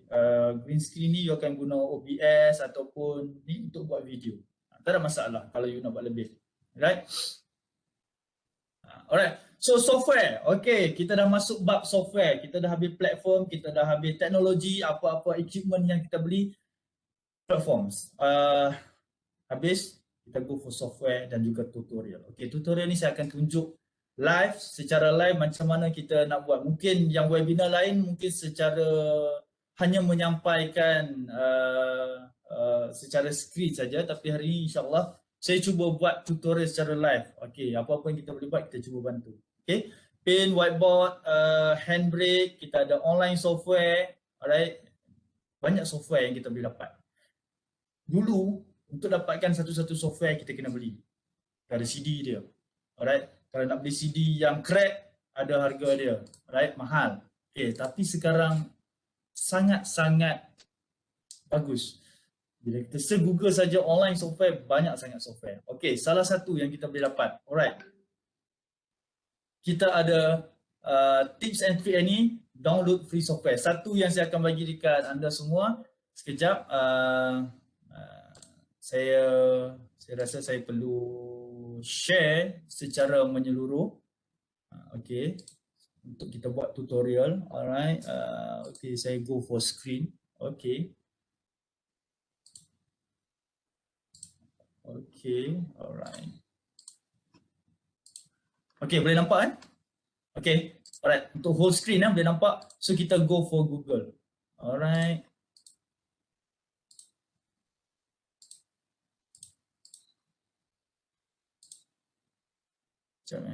Green screen ni you akan guna OBS ataupun ni untuk buat video. Tak ada masalah kalau you nak buat lebih. Alright. Alright, so software, okay, kita dah masuk bab software, kita dah habis platform, kita dah habis teknologi, apa-apa equipment yang kita beli, platforms. Habis, kita go for software dan juga tutorial. Okay, tutorial ni saya akan tunjuk live, secara live macam mana kita nak buat. Mungkin yang webinar lain mungkin secara hanya menyampaikan secara skrip saja, tapi hari ini insyaAllah saya cuba buat tutorial secara live. Okay, apa-apa yang kita boleh buat, kita cuba bantu. Okay, pen, whiteboard, handbrake, kita ada online software. Alright, banyak software yang kita boleh dapat. Dulu, untuk dapatkan satu-satu software kita kena beli. ada CD dia. Alright, kalau nak beli CD yang crack ada harga dia, alright, mahal. Okay, tapi sekarang sangat-sangat bagus. Bila kita Google saja online software, banyak sangat software. Okay, salah satu yang kita boleh dapat, alright, kita ada tips and trick ni, download free software. Satu yang saya akan bagi dekat anda semua, sekejap, saya rasa saya perlu share secara menyeluruh. Okay, untuk kita buat tutorial, alright. Okay, saya go for screen. Okay. Okay, alright. Okay, boleh nampak kan? Okay, alright. Untuk whole screen boleh nampak. So kita go for Google. Alright. Sekejap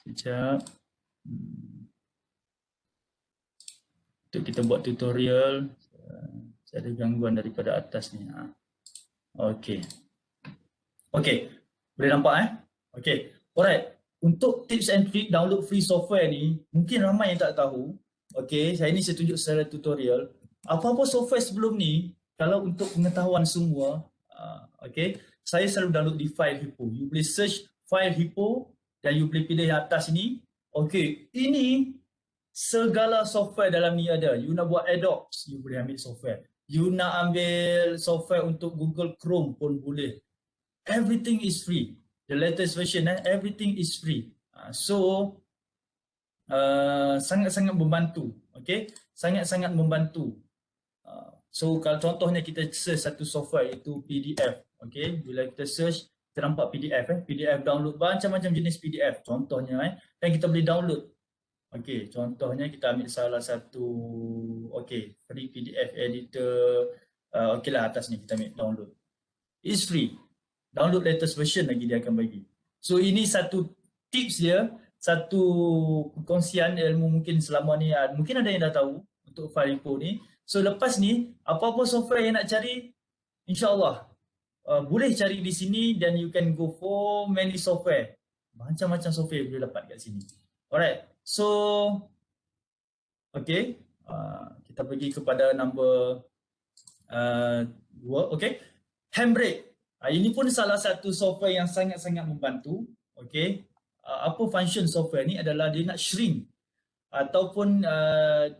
Sekejap. Untuk kita buat tutorial, saya ada gangguan daripada atas ni. Okay. Okay, boleh nampak Okay, alright. Untuk tips and trick download free software ni, mungkin ramai yang tak tahu. Okay, saya tunjuk secara tutorial. Apa-apa software sebelum ni, kalau untuk pengetahuan semua, okay, saya selalu download di file Hippo. You boleh search file Hippo dan you boleh pilih yang atas ni. Okay, ini segala software dalam ni ada. You nak buat Adobe, you boleh ambil software. You nak ambil software untuk Google Chrome pun boleh. Everything is free. The latest version, everything is free. So, sangat-sangat membantu. Okay, sangat-sangat membantu. So, kalau contohnya kita search satu software itu PDF. Okay, bila kita search, kita nampak PDF. PDF download macam-macam jenis PDF. Contohnya, dan kita boleh download. Okay, contohnya kita ambil salah satu, okay, free PDF editor. Okay lah, atas ni kita ambil download. It's free. Download latest version lagi dia akan bagi. So ini satu tips dia, satu perkongsian ilmu mungkin selama ni, mungkin ada yang dah tahu untuk file Hippo ni. So lepas ni, apa-apa software yang nak cari, insyaAllah boleh cari di sini dan you can go for many software. Macam-macam software boleh dapat kat sini. Alright, so okay, kita pergi kepada number 2, okay. Handbrake. Ini pun salah satu software yang sangat-sangat membantu. Okay. Apa function software ni adalah dia nak shrink ataupun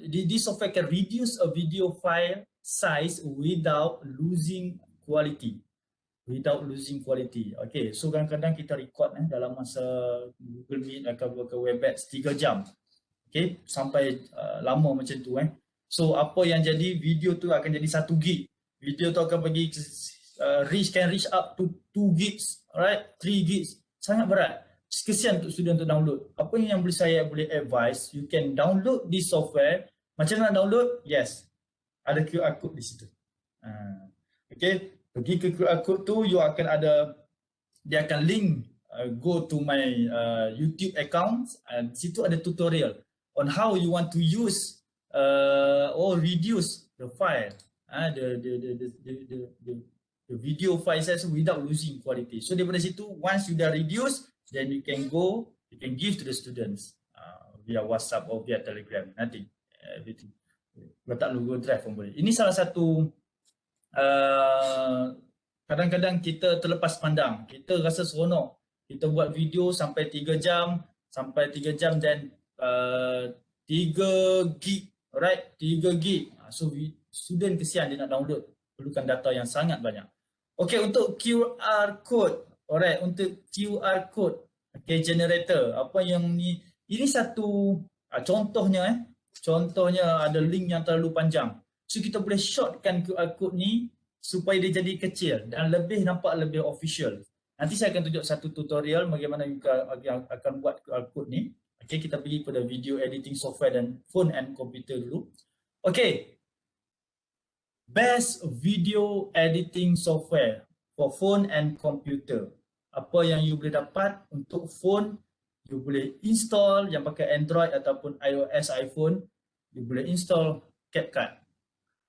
this software can reduce a video file size without losing quality. Without losing quality. Okay, so kadang-kadang kita record dalam masa Google Meet atau ke Webex 3 jam. Okay, sampai lama macam tu. So apa yang jadi, video tu akan jadi 1 gig. Video tu akan pergi can reach up to 2 gigs, alright, 3 gigs. Sangat berat. Kesian untuk student untuk download. Apa yang saya boleh advise, you can download this software. Macam mana download? Yes, ada QR code di situ. Okay, pergi ke QR code tu, you akan ada, dia akan link go to my YouTube account. Di situ ada tutorial on how you want to use or reduce the file, the video file size without losing quality. So daripada situ, once you dah reduce, then you can go, you can give to the students via WhatsApp or via Telegram. Nanti everything. Letak logo drive pun boleh. Ini salah satu kadang-kadang kita terlepas pandang. Kita rasa seronok. Kita buat video sampai 3 jam, dan 3 gig, alright, 3 gig. So student kesian dia nak download, perlukan data yang sangat banyak. Okay, untuk QR code, alright, untuk QR code, okay, generator, apa yang ni, ini satu contohnya, contohnya ada link yang terlalu panjang. So kita boleh shortkan QR code ni supaya dia jadi kecil dan lebih nampak lebih official. Nanti saya akan tunjuk satu tutorial bagaimana you akan buat QR code ni. Okay, kita pergi pada video editing software dan phone and computer dulu. Okay. Best video editing software for phone and computer. Apa yang you boleh dapat untuk phone you boleh install yang pakai Android ataupun iOS iPhone, you boleh install CapCut.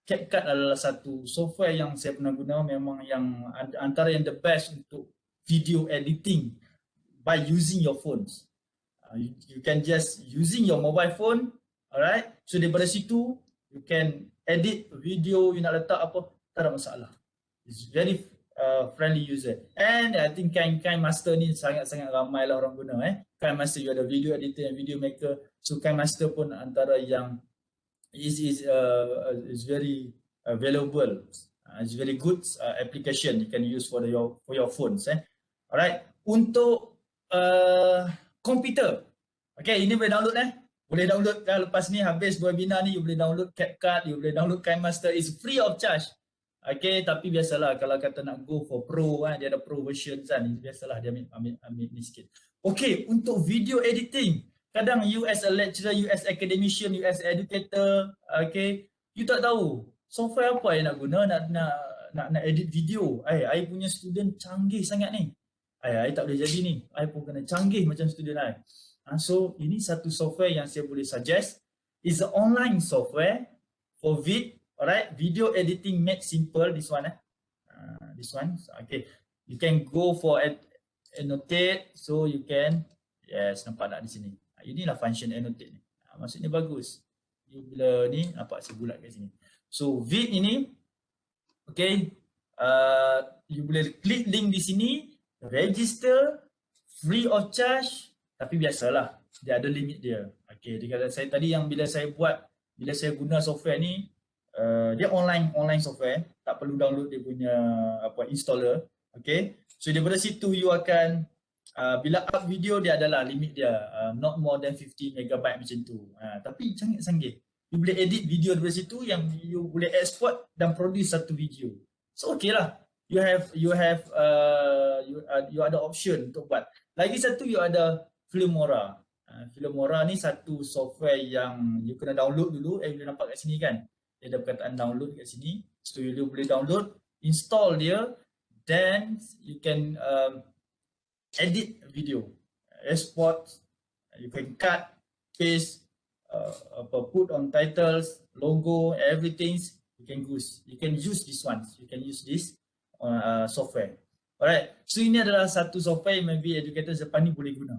CapCut adalah satu software yang saya pernah guna, memang yang antara yang the best untuk video editing by using your phones. You can just using your mobile phone, alright. So daripada situ you can edit video, you nak letak apa, tak ada masalah. It's very friendly user. And I think KineMaster ni sangat-sangat ramai lah orang guna. KineMaster, you ada video editor and video maker. So KineMaster pun antara yang is very valuable. It's very good application you can use for your phones. Alright. Untuk komputer. Okay, ini boleh download Boleh download lepas ni habis webinar ni, you boleh download CapCut, you boleh download KineMaster. It's free of charge. Okay, tapi biasalah kalau kata nak go for pro dia ada pro version kan. Biasalah dia ambil ni sikit. Okay, untuk video editing, kadang you as a lecturer, you as academician, you as educator, okay, you tak tahu software apa yang nak guna nak edit video. I punya student canggih sangat ni. I tak boleh jadi ni. I pun kena canggih macam student I. So ini satu software yang saya boleh suggest. Is an online software for alright, video editing made simple. This one this one. Okay, you can go for annotate, so you can, yes, nampak tak di sini. Inilah function annotate ni. Maksudnya bagus. You bila ni nampak saya bulat kat sini. So vid ini, okay, you boleh klik link di sini, register, free of charge. Tapi biasalah, dia ada limit dia. Okay, dia kata saya tadi yang bila saya guna software ni, dia online software, tak perlu download dia punya installer. Okay, so daripada situ you akan bila up video dia adalah limit dia, not more than 50 MB macam tu. Tapi canggih. You boleh edit video daripada situ yang you boleh export dan produce satu video. So okay lah. You ada option untuk buat. Lagi satu, you ada Filmora. Filmora ni satu software yang you kena download dulu. You boleh nampak kat sini kan. Dia ada perkataan download kat sini. So you boleh download, install dia, then you can edit video, export, you can cut, paste, put on titles, logo, everything. You can use this one. You can use this software. Alright, so ini adalah satu software yang maybe educator depan ni boleh guna.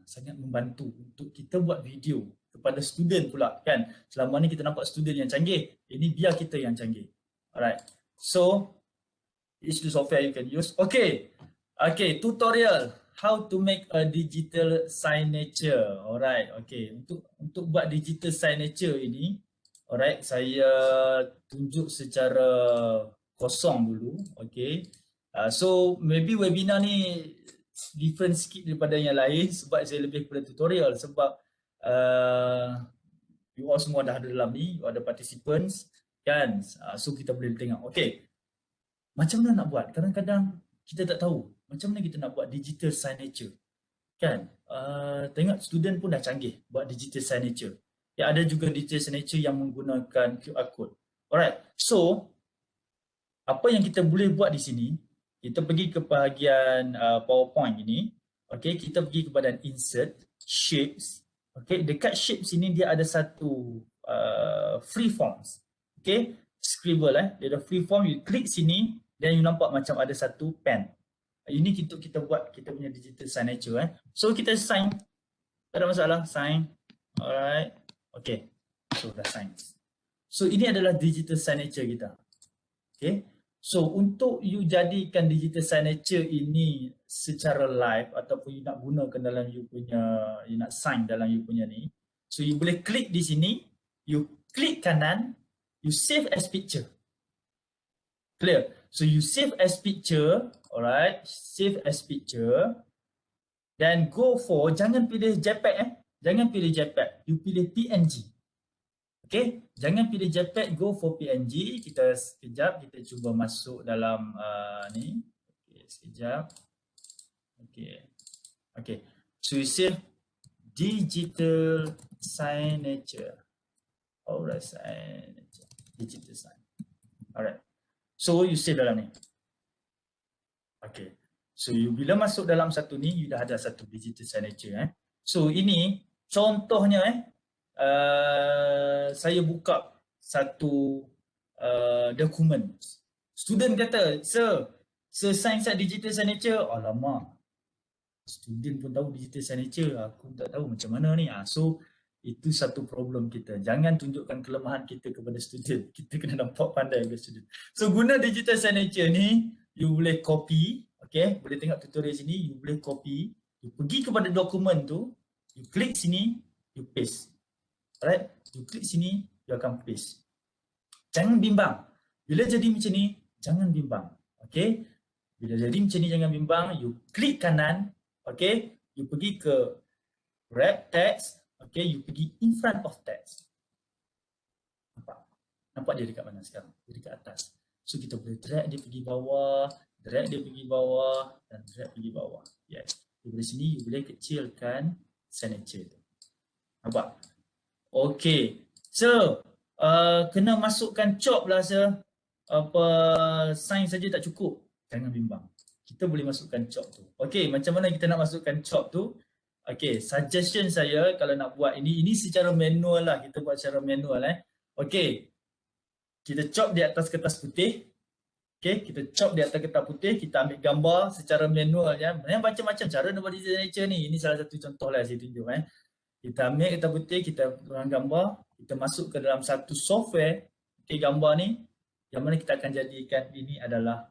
Sangat membantu untuk kita buat video kepada student pula kan. Selama ni kita nampak student yang canggih, ini biar kita yang canggih. Alright, so it's the software you can use. Okay, tutorial how to make a digital signature. Alright, okay, untuk buat digital signature ini, alright, saya tunjuk secara kosong dulu. Okay, so maybe webinar ni different sikit daripada yang lain sebab saya lebih kepada tutorial, sebab you all semua dah ada dalam ni, you ada participants kan, so kita boleh tengok. Okay, macam mana nak buat? Kadang-kadang kita tak tahu macam mana kita nak buat digital signature kan. Tengok student pun dah canggih buat digital signature. Ya, ada juga digital signature yang menggunakan QR code. Alright, so apa yang kita boleh buat di sini, kita pergi ke bahagian PowerPoint ini. Okay, kita pergi kepada insert, shapes. Okay, dekat shapes ini dia ada satu free forms. Okay, scribble dia ada free form, you klik sini dan you nampak macam ada satu pen. Ini kita buat kita punya digital signature. So kita sign, tak ada masalah, sign. Alright, okay, so dah sign. So ini adalah digital signature kita. Okay, so untuk you jadikan digital signature ini secara live ataupun you nak gunakan dalam you punya, you nak sign dalam you punya ni, so you boleh klik di sini, you klik kanan, you save as picture. Clear? So you save as picture, alright, save as picture, then go for, jangan pilih JPEG jangan pilih JPEG, you pilih PNG. Okay, jangan pilih JPEG, go for PNG. Kita sekejap, kita cuba masuk dalam ni. Okay, sekejap. Okay, so you save digital signature. Alright, signature, digital sign. Alright, so you save dalam ni. Okay, So you bila masuk dalam satu ni, you dah ada satu digital signature. So ini contohnya saya buka satu dokumen. Student kata, sir sign digital signature. Alamak, student pun tahu digital signature, aku tak tahu macam mana ni. So itu satu problem kita. Jangan tunjukkan kelemahan kita kepada student. Kita kena nampak pandai ke student. So guna digital signature ni, you boleh copy, okay, boleh tengok tutorial sini, you boleh copy, you pergi kepada dokumen tu, you klik sini, you paste. Alright, you klik sini, you akan paste. Jangan bimbang. Bila jadi macam ni, jangan bimbang. Okay, bila jadi macam ni jangan bimbang, you klik kanan, okay, you pergi ke wrap text. Okay, you pergi in front of text. Nampak dia dekat mana sekarang? Dia dekat atas. So kita boleh drag dia pergi bawah, drag dia pergi bawah dan drag pergi bawah. Yes. Dari sini you boleh kecilkan signature tu. Nampak? Okay. So, kena masukkan chop lah sir. Sign saja tak cukup. Jangan bimbang. Kita boleh masukkan chop tu. Okay, macam mana kita nak masukkan chop tu? Okay, suggestion saya kalau nak buat ini secara manual lah, kita buat secara manual Okay, kita chop di atas kertas putih. Okay, kita chop di atas kertas putih, kita ambil gambar secara manual ya. Macam-macam cara nak buat digital signature ni. Ini salah satu contoh lah saya tunjuk Kita ambil kertas putih, kita tuang gambar, kita masuk ke dalam satu software. Okay, gambar ni yang mana kita akan jadikan ini adalah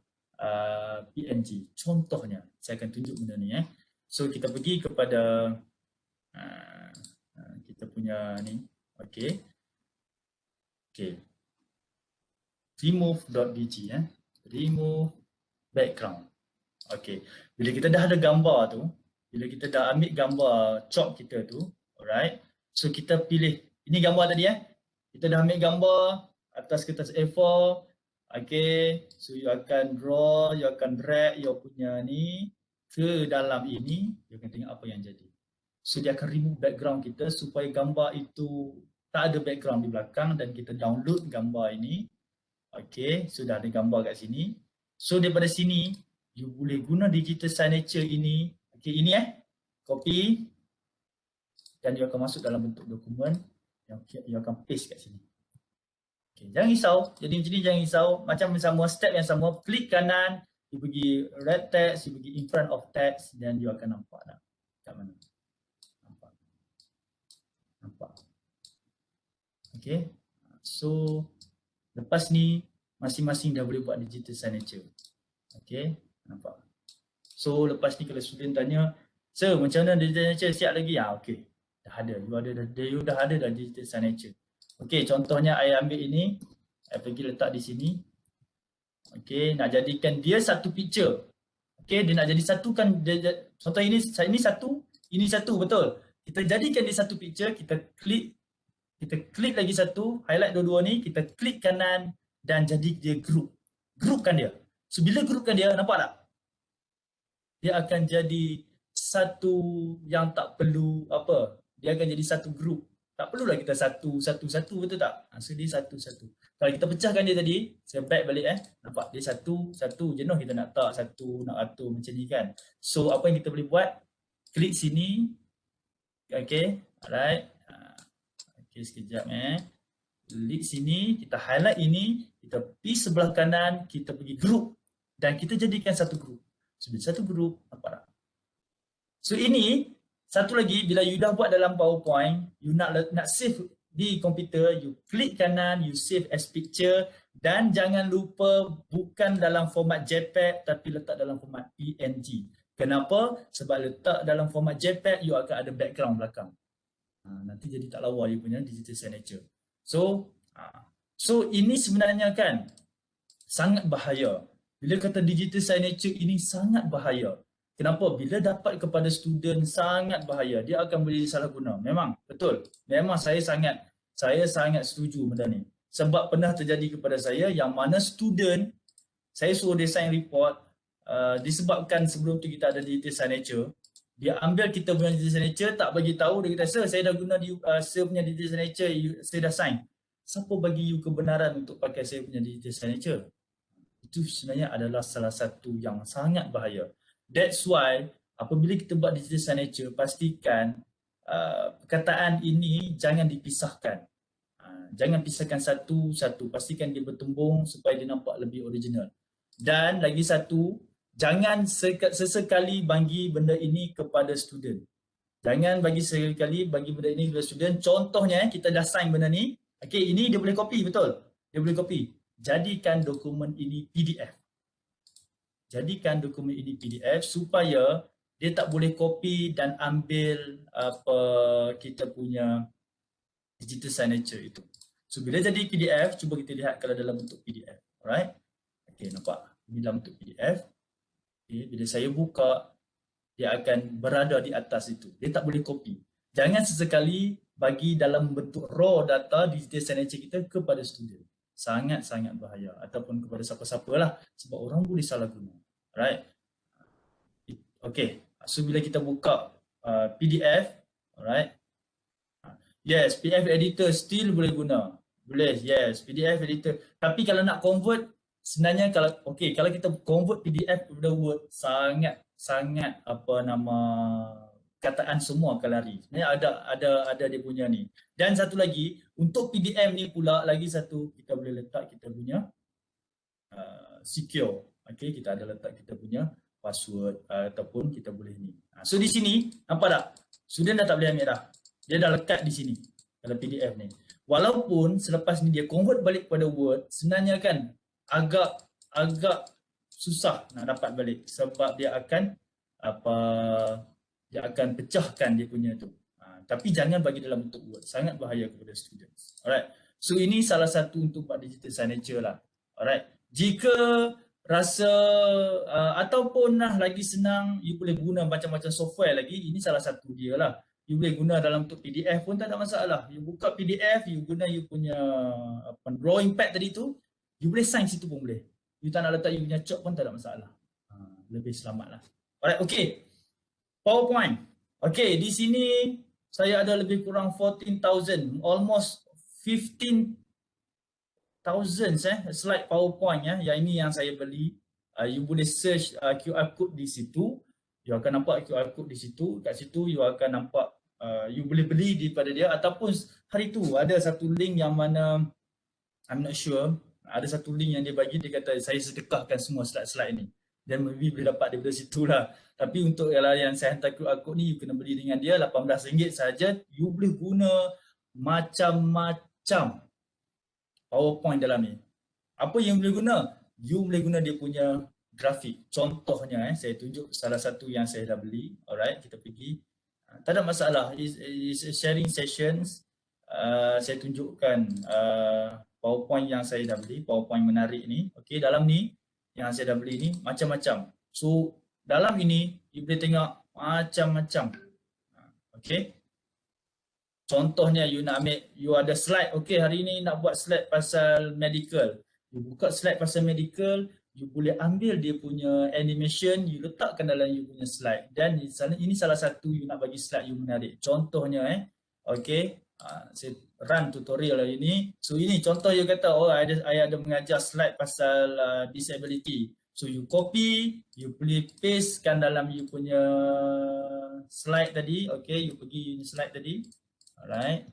PNG. Contohnya, saya akan tunjuk benda ni So kita pergi kepada kita punya ni, okay, remove.bg remove background. Okay, bila kita dah ada gambar tu, bila kita dah ambil gambar chop kita tu, alright, so kita pilih, ini gambar tadi kita dah ambil gambar atas kertas A4, okay, so you akan draw, you akan drag you punya ni ke dalam ini, dia akan tengok apa yang jadi. So dia akan remove background kita supaya gambar itu tak ada background di belakang dan kita download gambar ini. Okay, sudah ada gambar kat sini. So daripada sini, you boleh guna digital signature ini. Okay, ini copy dan you akan masuk dalam bentuk dokumen yang you akan paste kat sini. Okay, jangan risau, jadi macam ni jangan risau. Macam sama, step yang sama, klik kanan, you pergi red text, you pergi in front of text dan you akan nampak dah kat mana. Nampak. Okay. So lepas ni masing-masing dah boleh buat digital signature. Okay. Nampak. So lepas ni kalau student tanya, sir macam mana digital signature, siap lagi? Okay. Dah ada. You dah ada dah digital signature. Okay. Contohnya saya ambil ini, saya pergi letak di sini. Okay, nak jadikan dia satu picture. Okay, dia nak jadi satukan. Contoh ini satu, betul. Kita jadikan dia satu picture, kita klik lagi satu, highlight dua-dua ni, kita klik kanan dan jadi dia group. Groupkan dia. So bila groupkan dia, nampak tak? Dia akan jadi satu yang tak perlu apa. Dia akan jadi satu group. Tak perlulah kita satu, betul tak? So dia satu. Kalau kita pecahkan dia tadi, saya back balik nampak dia satu, jenuh kita nak tak satu, nak atur macam ni kan. So apa yang kita boleh buat, klik sini, okay, alright, okay sekejap klik sini, kita highlight ini, kita pergi sebelah kanan, kita pergi group dan kita jadikan satu group. So satu group, nampak tak? So ini, satu lagi, bila you dah buat dalam PowerPoint, you nak save di komputer, you klik kanan, you save as picture dan jangan lupa bukan dalam format JPEG tapi letak dalam format PNG. Kenapa? Sebab letak dalam format JPEG, you akan ada background belakang. Nanti jadi tak lawa you punya digital signature. So ini sebenarnya kan sangat bahaya. Bila kata digital signature ini sangat bahaya. Kenapa? Bila dapat kepada student sangat bahaya. Dia akan boleh disalahguna. Memang, betul. Memang saya sangat setuju benda ni. Sebab pernah terjadi kepada saya yang mana student, saya suruh dia sign report, disebabkan sebelum tu kita ada digital signature, dia ambil kita punya digital signature, tak bagi tahu, dia kata, sir saya dah guna sir punya digital signature, saya dah sign. Siapa bagi you kebenaran untuk pakai saya punya digital signature? Itu sebenarnya adalah salah satu yang sangat bahaya. That's why apabila kita buat digital signature, pastikan perkataan ini jangan dipisahkan. Jangan pisahkan satu-satu, pastikan dia bertumbung supaya dia nampak lebih original. Dan lagi satu, jangan sesekali bagi benda ini kepada student. Jangan bagi sekali bagi benda ini kepada student. Contohnya kita dah sign benda ni. Okey, ini dia boleh copy, betul? Dia boleh copy. Jadikan dokumen ini PDF. Jadikan dokumen ini PDF supaya dia tak boleh copy dan ambil apa kita punya digital signature itu. So bila jadi PDF, cuba kita lihat kalau dalam bentuk PDF. Alright? Okey, nampak? Ini dalam bentuk PDF. Okay, bila saya buka, dia akan berada di atas itu. Dia tak boleh copy. Jangan sesekali bagi dalam bentuk raw data digital signature kita kepada student. Sangat-sangat bahaya. Ataupun kepada siapa-siapa lah. Sebab orang boleh salah guna. Alright. Okay. So bila kita buka PDF. Alright. Yes, PDF editor still boleh guna. Boleh, yes. PDF editor. Tapi kalau nak convert, sebenarnya kalau kita convert PDF kepada Word, sangat apa nama kataan semua akan lari. Sebenarnya ada dia punya ni. Dan satu lagi, untuk PDF ni pula lagi satu, kita boleh letak kita punya secure. Okey, kita ada letak kita punya password ataupun kita boleh ni. So di sini nampak tak? Student dah tak boleh ambil dah. Dia dah lekat di sini dalam PDF ni. Walaupun selepas ni dia convert balik kepada Word, sebenarnya kan agak susah nak dapat balik sebab dia akan pecahkan dia punya tu. Tapi jangan bagi dalam bentuk Word, sangat bahaya kepada students. Alright. So ini salah satu untuk buat digital signature lah. Alright. Jika rasa ataupun lagi senang, you boleh guna macam-macam software lagi. Ini salah satu dia lah. You boleh guna dalam bentuk PDF pun tak ada masalah. You buka PDF, you guna you punya drawing pad tadi tu, you boleh sign situ pun boleh. You tak nak letak you punya chalk pun tak ada masalah. Lebih selamat lah. Alright, okay. PowerPoint. Okay, di sini saya ada lebih kurang 14,000, almost 15,000 slide PowerPoint ya. Yang ini yang saya beli. You boleh search QR code di situ. You akan nampak QR code di situ. Kat situ you akan nampak you boleh beli daripada dia ataupun hari tu ada satu link yang mana I'm not sure. Ada satu link yang dia bagi, dia kata saya sedekahkan semua slide-slide ni. Dan maybe boleh dapat daripada situ lah. Tapi untuk yang saya hantar QR code ni, you kena beli dengan dia RM18 saja. You boleh guna macam-macam PowerPoint dalam ni. Apa yang boleh guna? You boleh guna dia punya grafik. Contohnya saya tunjuk salah satu yang saya dah beli. Alright, kita pergi. Tak ada masalah. It's sharing sessions. Saya tunjukkan PowerPoint yang saya dah beli, PowerPoint menarik ni. Okey, dalam ni yang saya dah beli ni macam-macam. So dalam ini you boleh tengok macam-macam. Okey. Contohnya you nak ambil, you ada slide. Okey, hari ni nak buat slide pasal medical. You buka slide pasal medical, you boleh ambil dia punya animation, you letakkan dalam you punya slide. Dan ini salah satu you nak bagi slide you menarik. Contohnya okey. Saya run tutorial hari ni. So ini contoh you kata, oh I ada mengajar slide pasal disability. So you copy, you boleh pastekan dalam you punya slide tadi. Okay, you pergi slide tadi. Alright.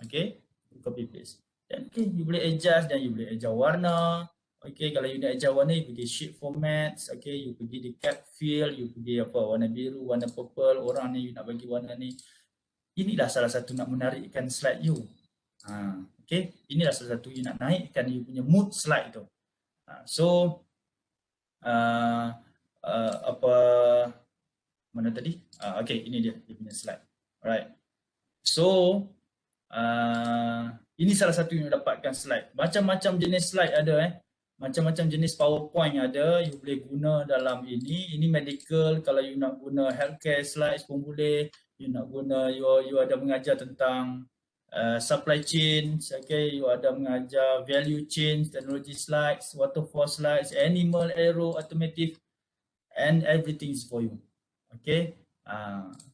Okay, copy paste. Dan okay, you boleh adjust dan you boleh adjust warna. Okay, kalau you nak adjust warna, you pergi shape formats. Okay, you pergi dekat fill, you pergi warna biru, warna purple. Orang ni you nak bagi warna ni. Inilah salah satu nak menarikkan slide you. Okay, inilah salah satu you nak naikkan you punya mood slide tu. Mana tadi? Okay, ini dia punya slide. Alright. So, ini salah satu yang dapatkan slide. Macam-macam jenis slide ada Macam-macam jenis PowerPoint ada. You boleh guna dalam ini. Ini medical. Kalau you nak guna healthcare slides pun boleh. You nak guna, you ada mengajar tentang supply chain, okay, you ada mengajar value chain, technology slides, waterfall slides, animal, aero, automotive, and everything is for you. Okay.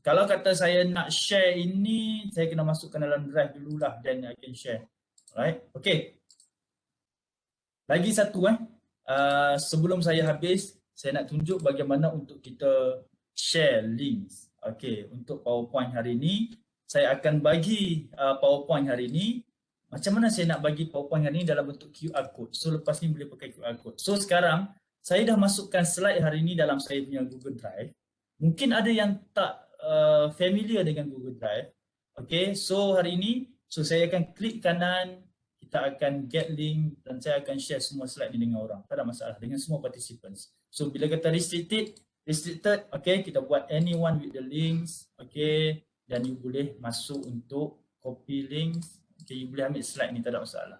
Kalau kata saya nak share ini, saya kena masukkan dalam drive dululah, then I can share. Alright. Okay. Lagi satu sebelum saya habis, saya nak tunjuk bagaimana untuk kita share links. Okey, untuk PowerPoint hari ini, saya akan bagi PowerPoint hari ini. Macam mana saya nak bagi PowerPoint hari ini dalam bentuk QR code. So lepas ni boleh pakai QR code. So sekarang saya dah masukkan slide hari ini dalam saya punya Google Drive. Mungkin ada yang tak familiar dengan Google Drive. Okay, so hari ini, so saya akan klik kanan, kita akan get link dan saya akan share semua slide ni dengan orang. Tak ada masalah dengan semua participants. So bila kata restricted, okay, kita buat anyone with the links, okay, dan you boleh masuk untuk copy links. Okay, you boleh ambil slide ni, tak ada masalah.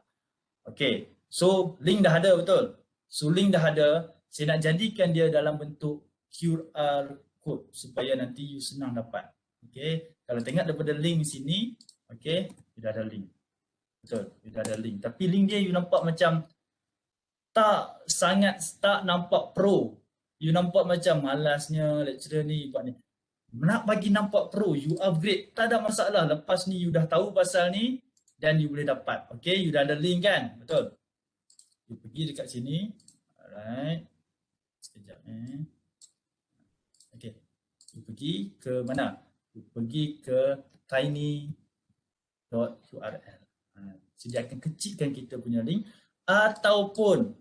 Okay, so link dah ada, betul? So link dah ada, saya nak jadikan dia dalam bentuk QR code supaya nanti you senang dapat. Okay, kalau tengok daripada link sini, okay, you dah ada link. Betul, you dah ada link. Tapi link dia you nampak macam tak nampak pro. You nampak macam malasnya lecturer ni buat ni. Nak bagi nampak pro, you upgrade, tak ada masalah. Lepas ni you dah tahu pasal ni, dan you boleh dapat. Okay, you dah ada link kan? Betul? You pergi dekat sini. Alright. Sekejap Okay. You pergi ke mana? You pergi ke tiny.url. So dia akan kecilkan kita punya link. Ataupun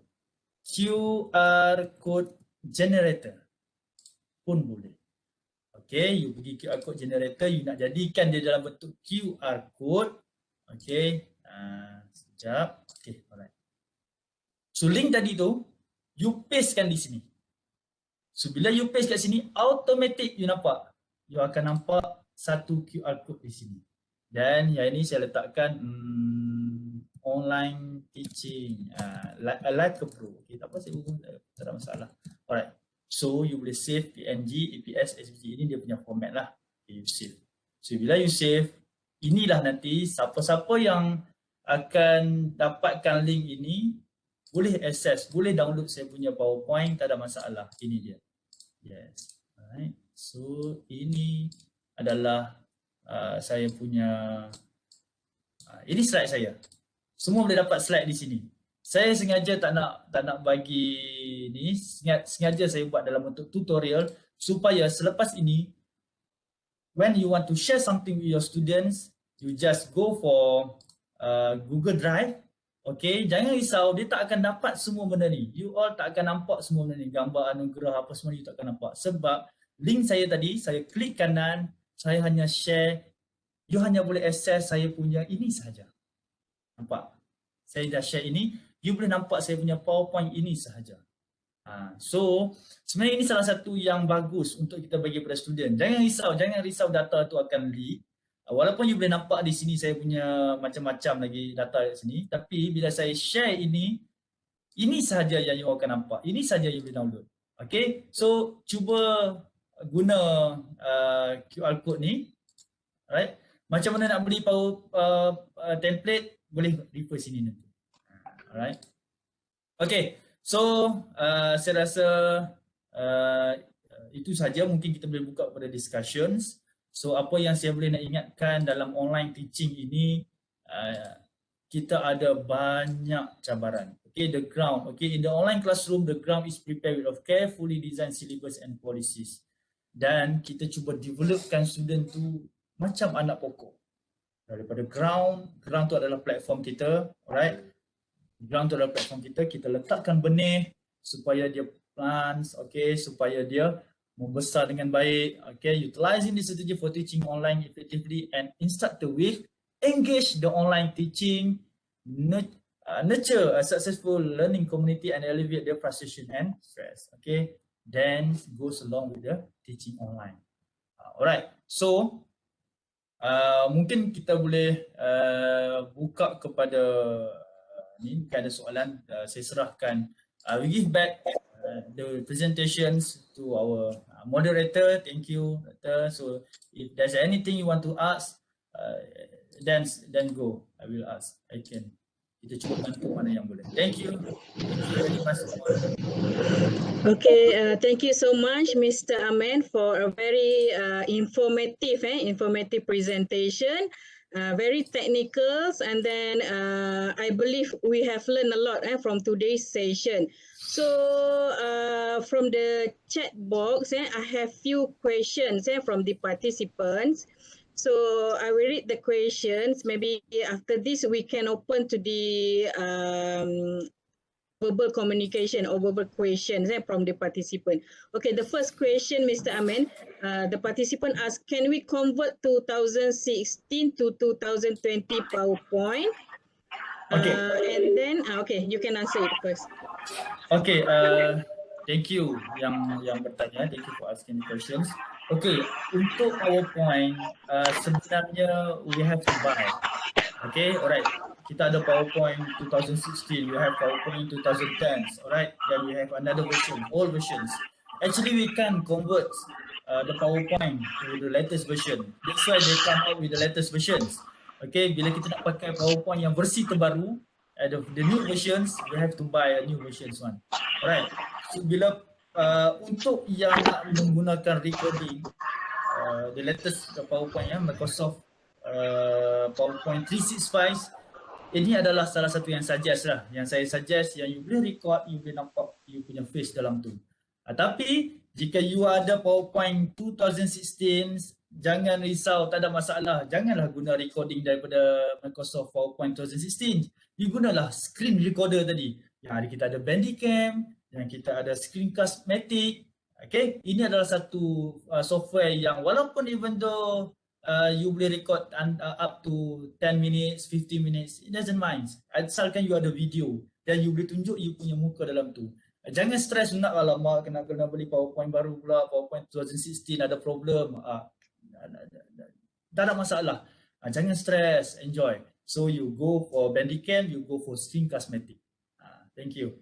QR code generator pun boleh. Okay, you pergi QR code generator. You nak jadikan dia dalam bentuk QR code. Okay, sekejap. Okay, alright. So link tadi tu, you pastekan di sini. So bila you paste kat sini, automatic you nampak. You akan nampak satu QR code di sini. Dan yang ini saya letakkan online teaching, live ke pro. Okay, tak apa, saya tak ada masalah. Alright, so you boleh save PNG, EPS, SVG. Ini dia punya format lah. Okay, you save. So bila you save, inilah nanti siapa-siapa yang akan dapatkan link ini boleh access, boleh download saya punya PowerPoint, tak ada masalah. Ini dia. Yes. Alright. So ini adalah saya punya ini slide saya. Semua boleh dapat slide di sini. Saya sengaja tak nak bagi ni, sengaja saya buat dalam bentuk tutorial supaya selepas ini when you want to share something with your students, you just go for Google Drive. Okay, jangan risau, dia tak akan dapat semua benda ni. You all tak akan nampak semua benda ni. Gambar anugerah apa semua you tak akan nampak. Sebab link saya tadi, saya klik kanan, saya hanya share. You hanya boleh access saya punya ini sahaja. Nampak? Saya dah share ini, you boleh nampak saya punya PowerPoint ini sahaja. So sebenarnya ini salah satu yang bagus untuk kita bagi kepada student. Jangan risau data tu akan leak. Walaupun you boleh nampak di sini saya punya macam-macam lagi data di sini, tapi bila saya share ini sahaja yang you akan nampak. Ini sahaja you boleh download. Okay, so cuba guna QR code ni. Alright, macam mana nak beli template, boleh refer sini nanti. Alright. Okay, so saya rasa itu saja. Mungkin kita boleh buka pada discussions. So apa yang saya boleh nak ingatkan dalam online teaching ini, kita ada banyak cabaran. Okay, the ground. Okay, in the online classroom, the ground is prepared with carefully designed syllabus and policies. Dan kita cuba developkan student tu macam anak pokok. Daripada ground tu adalah platform kita, alright. Ground tu adalah platform kita. Kita letakkan benih supaya dia plants, okay, supaya dia membesar dengan baik. Okay, utilizing this strategy for teaching online effectively and instructor with engage the online teaching, nurture a successful learning community and alleviate their frustration and stress. Okay, then goes along with the teaching online. Alright, so mungkin kita boleh buka kepada ni, ada soalan. Saya serahkan, we give back the presentations to our moderator. Thank you, Doctor. So if there's anything you want to ask, then go. I will ask. Kita cuba bantu mana yang boleh. Thank you. Thank you very much. Okay, thank you so much, Mr. Amen, for a very informative presentation. very technical, and then I believe we have learned a lot from today's session. So from the chat box, I have few questions from the participants. So I will read the questions. Maybe after this we can open to the verbal communication or verbal questions from the participant. Okay, the first question, Mr. Amin, the participant asked, can we convert 2016 to 2020 PowerPoint? Okay. And then, okay, you can answer it first. Okay, thank you yang bertanya. Thank you for asking the questions. Okay, untuk PowerPoint, sebenarnya we have to buy. Okay, alright. Kita ada PowerPoint 2016, we have PowerPoint 2010, alright. Then we have another version, all versions. Actually, we can convert the PowerPoint to the latest version. That's why they come out with the latest versions. Okay, bila kita nak pakai PowerPoint yang versi terbaru, the new versions, we have to buy a new versions one. Alright. So bila untuk yang nak menggunakan recording, the latest PowerPoint Microsoft PowerPoint 365, ini adalah salah satu yang suggest lah. Yang saya suggest yang you boleh record, you boleh nampak you punya face dalam tu. Tapi jika you ada PowerPoint 2016, jangan risau, tak ada masalah. Janganlah guna recording daripada Microsoft PowerPoint 2016. You gunalah screen recorder tadi. Yang kita ada Bandicam, yang kita ada Screencast-Matic. Okay, ini adalah satu software yang walaupun even though you boleh record up to 10 minutes, 15 minutes, it doesn't mind. Asalkan you ada video dan you boleh tunjuk you punya muka dalam tu. Jangan stres nak alamak kena beli PowerPoint baru pula, PowerPoint 2016 ada problem. Tak ada masalah. Jangan stres, enjoy. So you go for Bandicam, you go for Screencast-Matic. Thank you.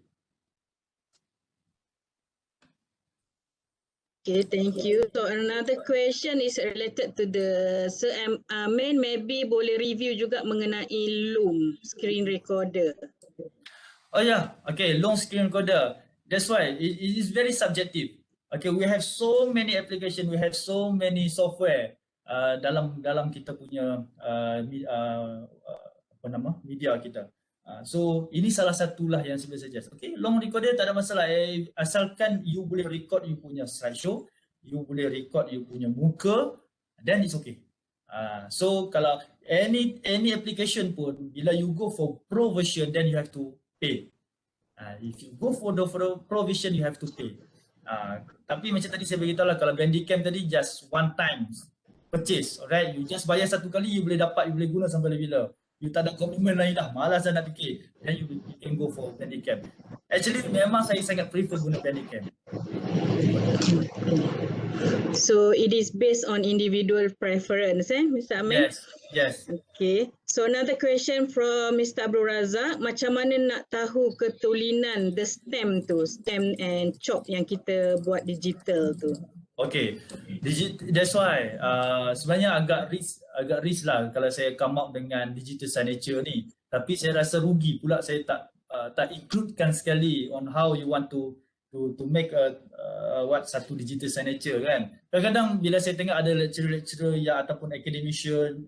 Okay, thank you. So another question is related to the Sir Amin, maybe boleh review juga mengenai Loom screen recorder. Oh yeah, okay, long screen recorder. That's why it is very subjective. Okay, we have so many application, we have so many software dalam kita punya media kita. So ini salah satulah yang saya suggest. Okay, long recorder tak ada masalah. Asalkan you boleh record you punya slideshow, you boleh record you punya muka, then it's okay. So kalau any application pun, bila you go for pro version, then you have to pay. If you go for the pro version, you have to pay. Tapi macam tadi saya beritahu lah, kalau Bandicam tadi just one time purchase, alright, you just bayar satu kali, you boleh dapat, you boleh guna sampai bila. You tak ada komitmen lain dah, malas dah nak fikir. Then you can go for Bandicam. Actually memang saya sangat prefer guna Bandicam. So it is based on individual preference, Mr. Amin? Yes, yes. Okay. So another question from Mr. Abdul Razak, macam mana nak tahu ketulinan the stem and chalk yang kita buat digital tu? Okay, that's why sebenarnya agak risk lah kalau saya come up dengan digital signature ni. Tapi saya rasa rugi pula saya tak includekan sekali on how you want to make satu digital signature kan. Kadang-kadang bila saya tengok ada lecturer yang ataupun academician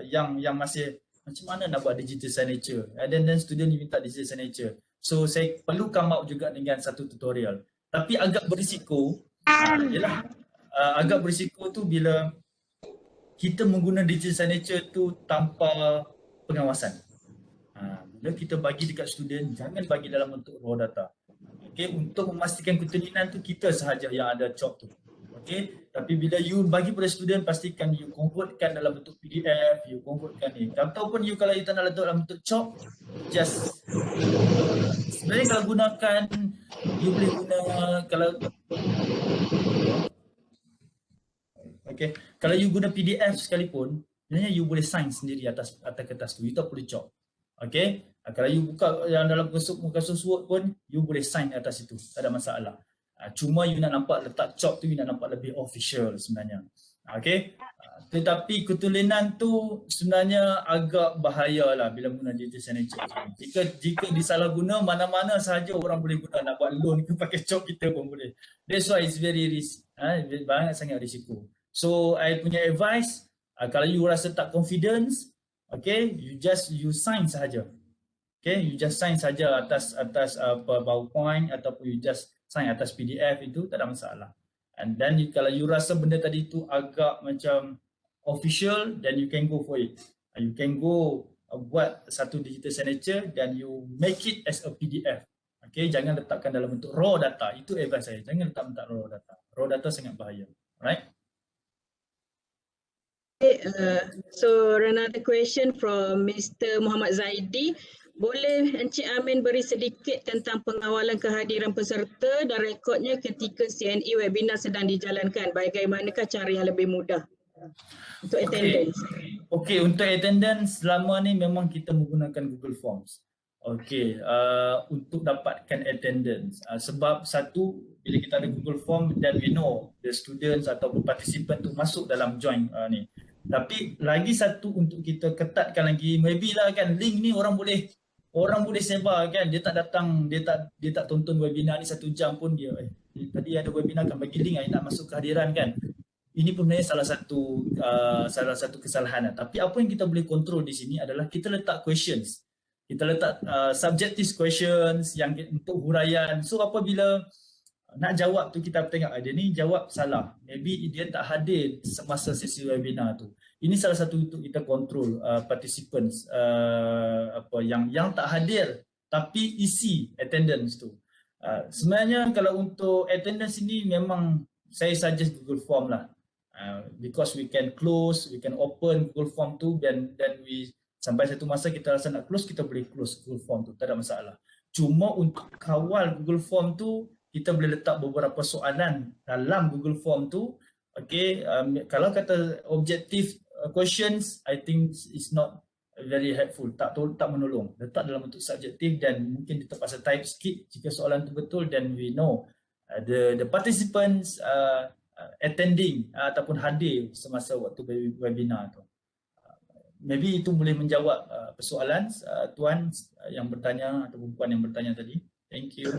yang masih macam mana nak buat digital signature, dan student minta digital signature. So saya perlu come up juga dengan satu tutorial. Tapi agak berisiko. Agak berisiko tu bila kita menggunakan digital signature tu tanpa pengawasan. Bila kita bagi dekat student, jangan bagi dalam bentuk raw data. Okay, untuk memastikan ketulinan tu kita sahaja yang ada chalk tu. Okay, tapi bila you bagi pada student, pastikan you convertkan dalam bentuk PDF, you convertkan ni. Ataupun you kalau you tak nak letak dalam bentuk chalk, just sebenarnya kalau gunakan, you boleh guna kalau you guna PDF sekalipun, sebenarnya you boleh sign sendiri atas kertas tu, you tak perlu chalk. Okay, kalau you buka yang dalam kasus Word pun, you boleh sign atas itu, tak ada masalah. Cuma you nak nampak letak chalk tu, you nak nampak lebih official sebenarnya. Okay, tetapi ketulinan tu sebenarnya agak bahaya lah bila guna digital signature. Jika disalahguna, mana-mana sahaja orang boleh guna, nak buat loan ke pakai chalk kita pun boleh. That's why it's very risk, banyak sangat risiko. So I punya advice, Kalau you rasa tak confidence, okay, you sign sahaja. Okay, you just sign saja atas PowerPoint ataupun you just sign atas PDF, itu tak ada masalah. And then kalau you rasa benda tadi tu agak macam official, then you can go for it. You can go buat satu digital signature dan you make it as a PDF. Okay, jangan letakkan dalam bentuk raw data. Itu advice saya. Jangan letak raw data. Raw data sangat bahaya. Alright? So another question from Mr. Muhammad Zaidi. Boleh Encik Amin beri sedikit tentang pengawalan kehadiran peserta dan rekodnya ketika CNE webinar sedang dijalankan? Bagaimanakah cara yang lebih mudah untuk attendance? Okay, untuk attendance selama ni memang kita menggunakan Google Forms. Okay, untuk dapatkan attendance. Sebab satu, bila kita ada Google Form, then we know the students atau participant tu masuk dalam join ni. Tapi lagi satu untuk kita ketatkan lagi, maybe lah kan link ni orang boleh sebar kan, dia tak datang, dia tak tonton webinar ni 1 jam pun dia tadi ada webinar kan, bagi link nak masuk kehadiran kan. Ini pun sebenarnya salah satu kesalahan. Tapi apa yang kita boleh kontrol di sini adalah kita letak questions. Kita letak subjective questions yang untuk huraian. So apabila nak jawab tu kita tengok dia ni jawab salah. Maybe dia tak hadir semasa sesi webinar tu. Ini salah satu untuk kita kontrol participants yang tak hadir tapi isi attendance tu. Sebenarnya kalau untuk attendance ini memang saya suggest Google Form lah. Because we can close, we can open Google Form tu dan we sampai satu masa kita rasa nak close, kita boleh close Google Form tu, tak ada masalah. Cuma untuk kawal Google Form tu, kita boleh letak beberapa soalan dalam Google Form tu. Okay, kalau kata objective questions, I think is not very helpful, tak menolong. Letak dalam bentuk subjektif dan mungkin kita terpaksa type skip jika soalan tu betul, then we know the participants attending ataupun hadir semasa waktu webinar tu. Maybe itu boleh menjawab persoalan tuan yang bertanya ataupun puan yang bertanya tadi. Thank you.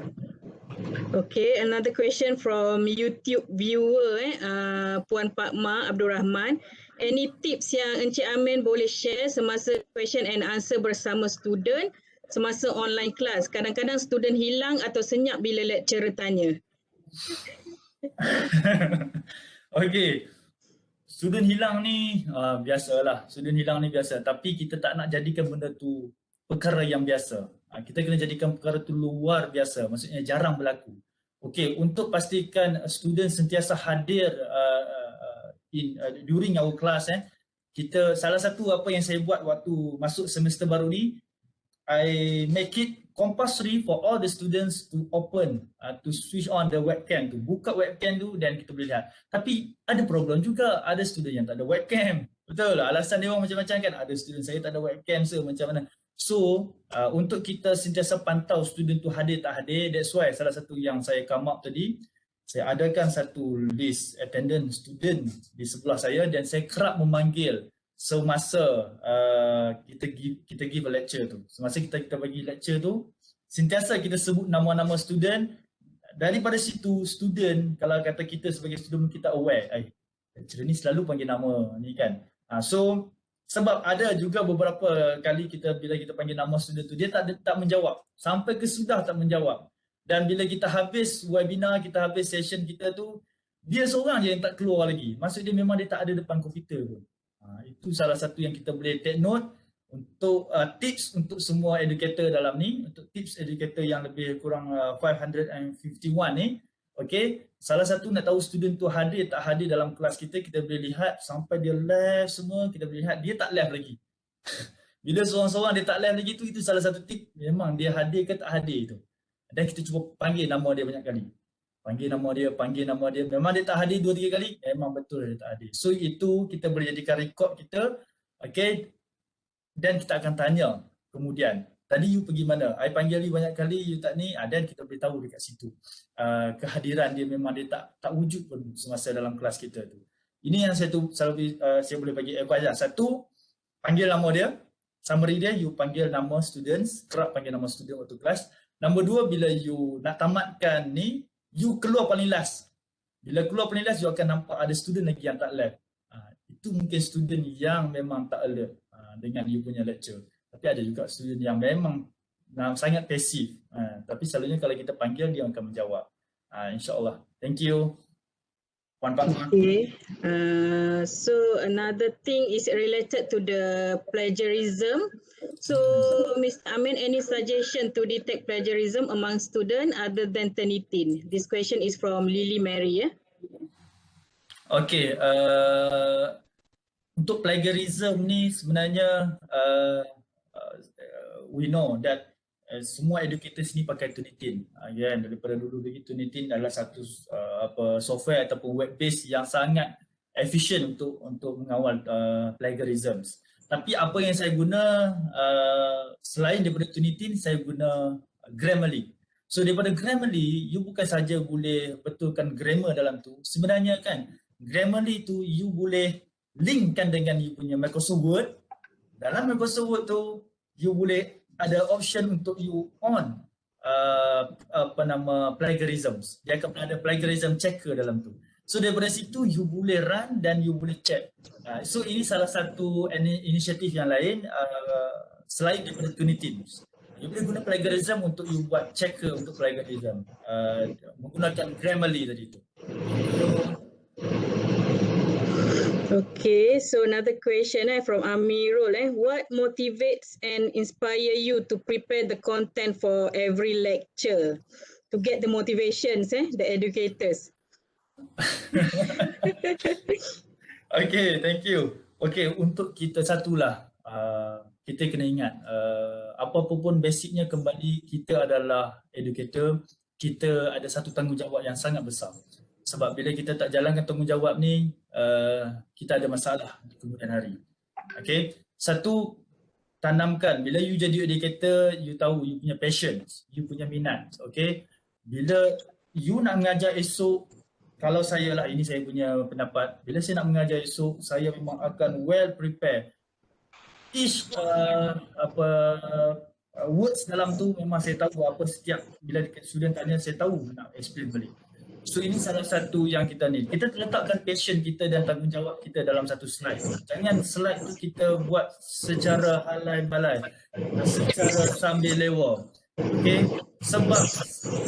Okay, another question from YouTube viewer Puan Pakma Abdul Rahman. Any tips yang Encik Amin boleh share semasa question and answer bersama student semasa online class? Kadang-kadang student hilang atau senyap bila lecturer tanya. Okay, student hilang ni biasalah. Student hilang ni biasa. Tapi kita tak nak jadikan benda tu perkara yang biasa. Kita kena jadikan perkara tu luar biasa. Maksudnya jarang berlaku. Okay, untuk pastikan student sentiasa hadir during our class, kita salah satu apa yang saya buat waktu masuk semester baru ni, I make it compulsory for all the students to open, to switch on the webcam tu. Buka webcam tu dan kita boleh lihat. Tapi ada problem juga, ada student yang tak ada webcam. Betul lah, alasan dia orang macam-macam kan. Ada student saya tak ada webcam, so macam mana. So, untuk kita sentiasa pantau student tu hadir tak hadir, that's why salah satu yang saya come up tadi, saya adakan satu list attendance student di sebelah saya dan saya kerap memanggil semasa kita give a lecture tu. Semasa kita bagi lecture tu, sentiasa kita sebut nama-nama student. Daripada situ student, kalau kata kita sebagai student kita aware, lecturer ni selalu panggil nama ni kan. So sebab ada juga beberapa kali bila kita panggil nama student tu, dia tak menjawab. Sampai ke sudah tak menjawab. Dan bila kita habis webinar, kita habis session kita tu, dia seorang je yang tak keluar lagi. Maksud dia memang dia tak ada depan komputer pun. Itu salah satu yang kita boleh take note untuk tips untuk semua educator dalam ni. Untuk tips educator yang lebih kurang 551 ni. Okay, salah satu nak tahu student tu hadir tak hadir dalam kelas kita, kita boleh lihat sampai dia live semua, kita boleh lihat dia tak live lagi. Bila seorang-seorang dia tak live lagi tu, itu salah satu tip memang dia hadir ke tak hadir tu. Dan kita cuba panggil nama dia banyak kali. Panggil nama dia. Memang dia tak hadir 2-3 kali, memang betul dia tak hadir. So itu kita boleh jadikan rekod kita, okay. Dan kita akan tanya kemudian, tadi you pergi mana? I panggil you banyak kali, you tak ni, dan kita boleh tahu dekat situ. Kehadiran dia memang dia tak wujud pun semasa dalam kelas kita tu. Ini yang saya boleh bagi advice lah. Satu, panggil nama dia, summary dia, you panggil nama students, kerap panggil nama student waktu kelas. Nombor 2, bila you nak tamatkan ni, you keluar paling last. Bila keluar paling last, you akan nampak ada student lagi yang tak left. itu mungkin student yang memang tak alert dengan you punya lecture. Tapi ada juga student yang memang sangat pasif. Tapi selalunya kalau kita panggil dia akan menjawab. InsyaAllah. Thank you. Puan Fatma. Okay. So another thing is related to the plagiarism. So Mr. Amin, any suggestion to detect plagiarism among students other than Turnitin? This question is from Lily Mary. Okay. Untuk plagiarism ni sebenarnya we know that semua educators ni pakai Turnitin. Daripada dulu lagi Turnitin adalah satu software ataupun web base yang sangat efisien untuk mengawal plagiarisms. Tapi apa yang saya guna selain daripada Turnitin, saya guna Grammarly. So daripada Grammarly, you bukan saja boleh betulkan grammar dalam tu. Sebenarnya kan Grammarly tu you boleh linkkan dengan you punya Microsoft Word. Dalam Microsoft Word tu you boleh ada option untuk you on plagiarisms. Dia akan ada plagiarism checker dalam tu. So daripada situ you boleh run dan you boleh check. So ini salah satu inisiatif yang lain selain daripada Turnitin. You boleh guna plagiarism untuk you buat checker untuk plagiarism menggunakan Grammarly tadi tu. Okay, so another question from Amirul. What motivates and inspire you to prepare the content for every lecture? To get the motivations, the educators. Okay, thank you. Okay, untuk kita satulah, kita kena ingat apa-apa pun basicnya kembali kita adalah educator, kita ada satu tanggungjawab yang sangat besar. Sebab bila kita tak jalankan tanggungjawab ni, kita ada masalah di kemudian hari. Okay, satu, tanamkan. Bila you jadi educator, you tahu you punya passion, you punya minat. Okay, bila you nak mengajar esok, kalau saya lah, ini saya punya pendapat, bila saya nak mengajar esok, saya memang akan well prepare. Each words dalam tu memang saya tahu apa setiap, bila student tanya saya tahu nak explain balik. So ini salah satu yang kita ni. Kita letakkan passion kita dan tanggungjawab kita dalam satu slide. Jangan slide tu kita buat secara halai balai, secara sambil lewa. Okay? Sebab